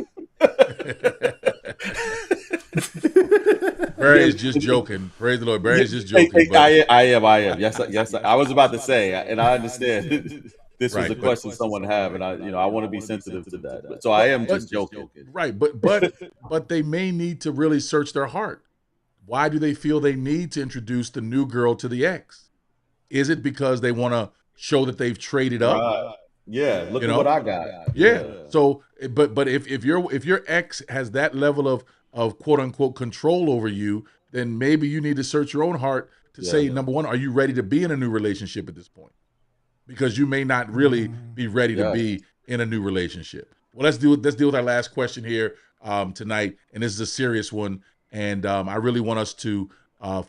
Barry is just joking. Praise the Lord. Barry is just joking. I am. Yes. I was about to say, and I understand this was a question someone have, and I want to be sensitive to that. So I am just joking. Right, but they may need to really search their heart. Why do they feel they need to introduce the new girl to the ex? Is it because they want to show that they've traded up? Yeah, look at what I got. Yeah. So, but if your ex has that level of quote unquote control over you, then maybe you need to search your own heart to say, number one, are you ready to be in a new relationship at this point? Because you may not really be ready to be in a new relationship. Well, let's deal with our last question here tonight, and this is a serious one. And I really want us to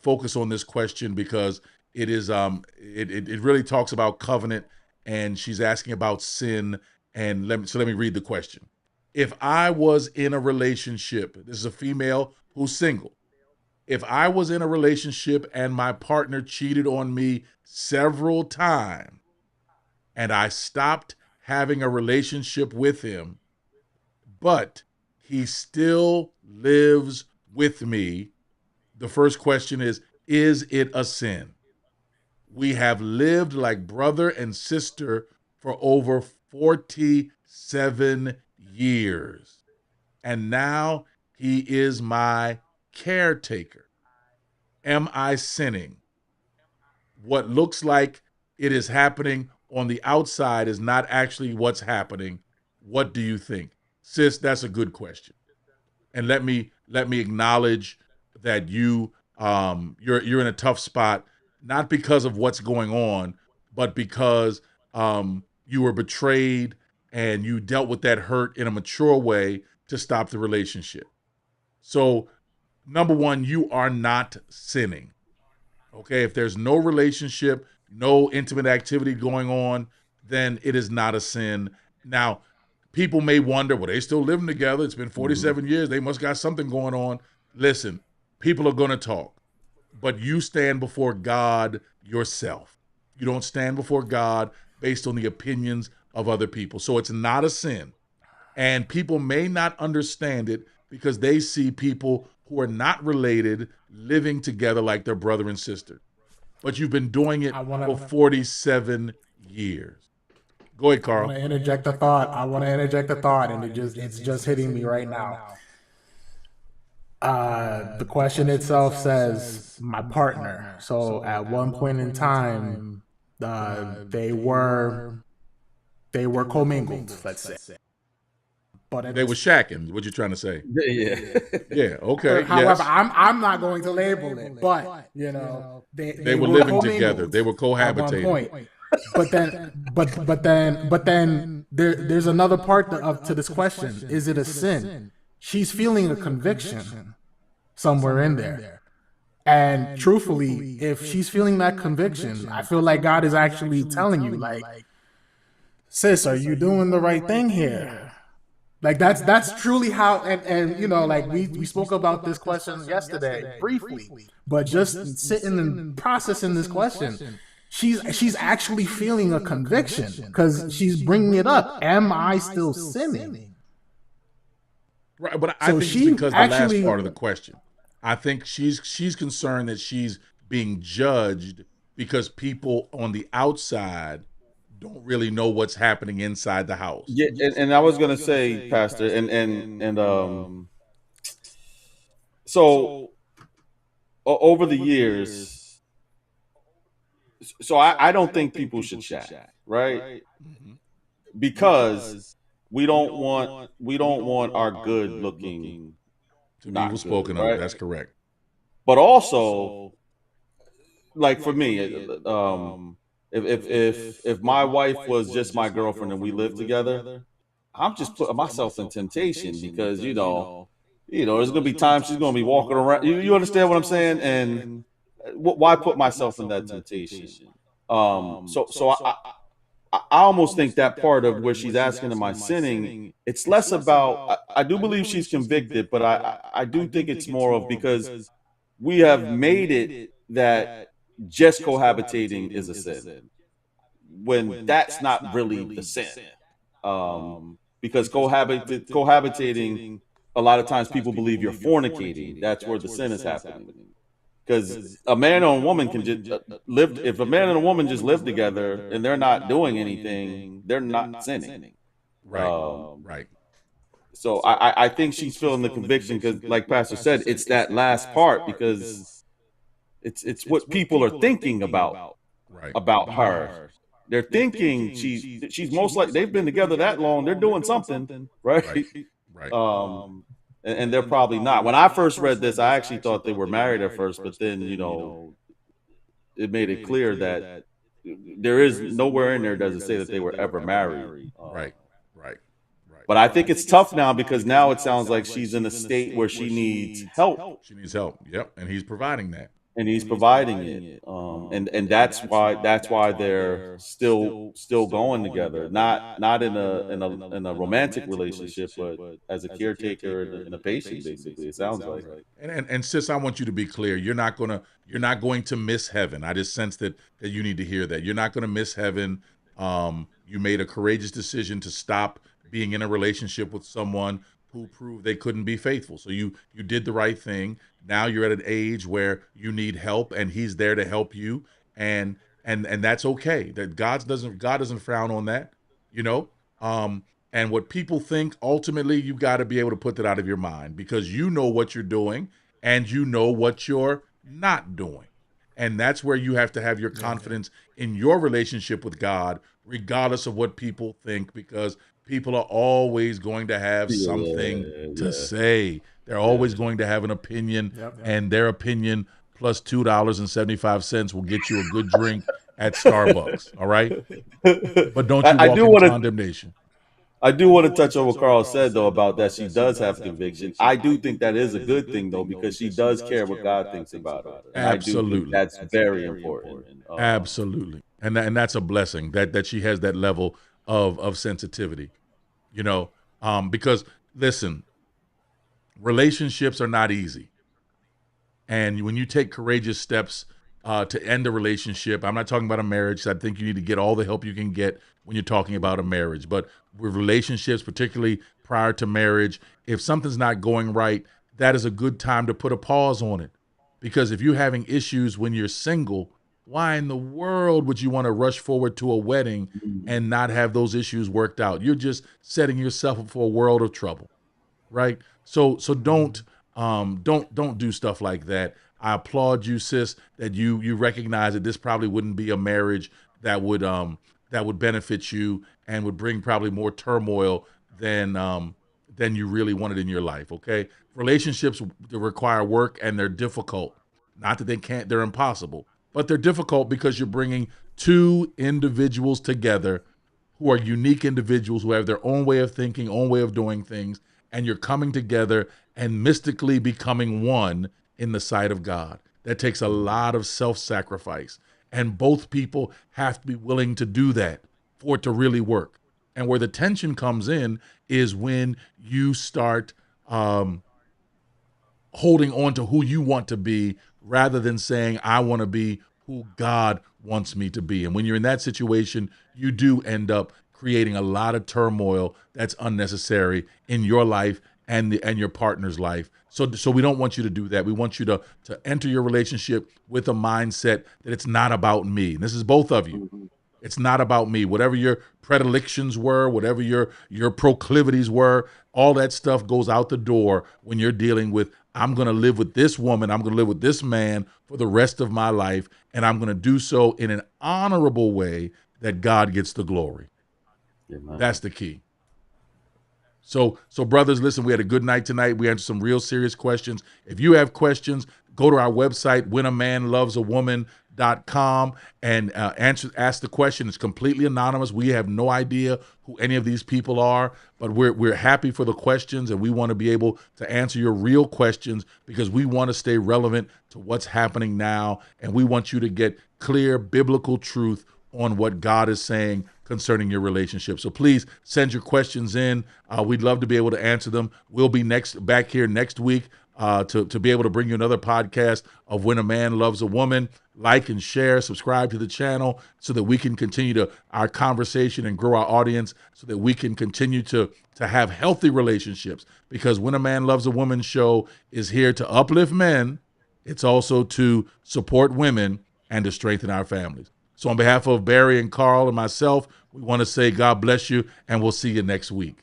focus on this question because it is it really talks about covenant, and she's asking about sin. And let me read the question. If I was in a relationship, this is a female who's single. If I was in a relationship and my partner cheated on me several times, and I stopped having a relationship with him, but he still lives with me, the first question is it a sin? We have lived like brother and sister for over 47 years, and now he is my caretaker. Am I sinning? What looks like it is happening on the outside is not actually what's happening. What do you think? Sis, that's a good question. And let me acknowledge that you're in a tough spot, not because of what's going on, but because you were betrayed and you dealt with that hurt in a mature way to stop the relationship. So, number one, you are not sinning. Okay, if there's no relationship, no intimate activity going on, then it is not a sin. Now, people may wonder, well, they still living together. It's been 47 years. They must got something going on. Listen, people are going to talk, but you stand before God yourself. You don't stand before God based on the opinions of other people. So it's not a sin. And people may not understand it because they see people who are not related living together like their brother and sister. But you've been doing it for 47 years. Go ahead, Carl. I want to interject a thought, and it's just hitting me right now. The question itself says my partner. So at one point in time, they were commingled, let's say. But They were shacking. What you trying to say? Yeah. Yeah. Okay. however, Yes. I'm not going to label it, but you know, They were living together. They were at one cohabitating. point. But then there's another part to this question. Is it a sin? She's feeling a conviction somewhere in there. And truthfully, if she's feeling that conviction, I feel like God is actually telling you, like, sis, are you doing the right thing here? Like that's truly how, and you know, like we spoke about this question yesterday briefly, but just sitting and processing this question, she's actually feeling a conviction because she's bringing it up. Am I still sinning? Right, but I So think it's she because the actually- last part of the question. I think she's concerned that she's being judged because people on the outside don't really know what's happening inside the house. Yeah, and I was gonna say, Pastor, and so over the years, so I don't think people should shack, right? Because we don't want our good looking To be not evil spoken good, of. right? That's correct. But also, like for me, if my wife was just my girlfriend and we lived together, I'm just putting myself in temptation because there's gonna be times she's gonna be walking around. You understand what I'm saying? And why put myself in that temptation? So I almost think that part of where she's asking, am I sinning? It's less about, I do believe she's convicted, but I do think it's more of because we have made it that just cohabitating is a sin when that's not really the sin. Because cohabitating, a lot of times people believe you're fornicating. That's where the sin is happening. Because a man and a woman can just live. If a man and a woman just live together and they're not doing anything, they're not sinning. Right. Right. So I think she's feeling the conviction because, like Pastor said, it's that last part because it's what people are thinking about her. They're thinking she's most likely, they've been together that long. They're doing something, right? Right. And they're probably not. When I first read this, I actually thought they were married at first, but then it made it clear that there is nowhere in there does it say that they were ever married. Right. But I think it's tough now because now it sounds like she's in a state where she needs help. She needs help. Yep. And he's providing that. And he's providing it, and that's why they're still going together, not in a romantic relationship, but as a caretaker and a patient, basically. It sounds like. And sis, I want you to be clear. You're not going to miss heaven. I just sense that you need to hear that. You're not going to miss heaven. You made a courageous decision to stop being in a relationship with someone who proved they couldn't be faithful. So you did the right thing. Now you're at an age where you need help, and he's there to help you, and that's okay. That God doesn't frown on that, And what people think, ultimately, you got to be able to put that out of your mind because you know what you're doing and you know what you're not doing, and that's where you have to have your confidence in your relationship with God, regardless of what people think, because people are always going to have something to say. They're always going to have an opinion, and their opinion plus $2.75 will get you a good drink at Starbucks. All right, but don't you walk in condemnation. I do want to touch on what Carl said though about that she does have conviction. I do think that is a good thing though because she does care what God thinks about her. And absolutely, I do think that's very important. Absolutely, and that's a blessing that she has that level of sensitivity. Because listen, relationships are not easy. And when you take courageous steps to end a relationship, I'm not talking about a marriage. I think you need to get all the help you can get when you're talking about a marriage. But with relationships, particularly prior to marriage, if something's not going right, that is a good time to put a pause on it. Because if you're having issues when you're single, why in the world would you want to rush forward to a wedding and not have those issues worked out? You're just setting yourself up for a world of trouble, right? So don't Don't do stuff like that. I applaud you, sis, that you recognize that this probably wouldn't be a marriage that would benefit you and would bring probably more turmoil than you really wanted in your life. Okay, relationships require work and they're difficult. Not that they're impossible, but they're difficult because you're bringing two individuals together who are unique individuals who have their own way of thinking, own way of doing things, and you're coming together and mystically becoming one in the sight of God. That takes a lot of self-sacrifice, and both people have to be willing to do that for it to really work. And where the tension comes in is when you start holding on to who you want to be rather than saying, I want to be who God wants me to be. And when you're in that situation, you do end up creating a lot of turmoil that's unnecessary in your life and your partner's life. So we don't want you to do that. We want you to enter your relationship with a mindset that it's not about me. And this is both of you. It's not about me. Whatever your predilections were, whatever your proclivities were, all that stuff goes out the door when you're dealing with, I'm going to live with this woman, I'm going to live with this man for the rest of my life, and I'm going to do so in an honorable way that God gets the glory. Amen. That's the key. So brothers, listen, we had a good night tonight. We answered some real serious questions. If you have questions, go to our website, whenamanlovesawoman.com, and ask the question. It's completely anonymous. We have no idea who any of these people are, but we're happy for the questions, and we want to be able to answer your real questions because we want to stay relevant to what's happening now, and we want you to get clear biblical truth on what God is saying concerning your relationship. So please send your questions in. We'd love to be able to answer them. We'll be back here next week to be able to bring you another podcast of When a Man Loves a Woman. Like and share, subscribe to the channel so that we can continue our conversation and grow our audience so that we can continue to have healthy relationships. Because When a Man Loves a Woman show is here to uplift men. It's also to support women and to strengthen our families. So on behalf of Barry and Carl and myself, we want to say God bless you, and we'll see you next week.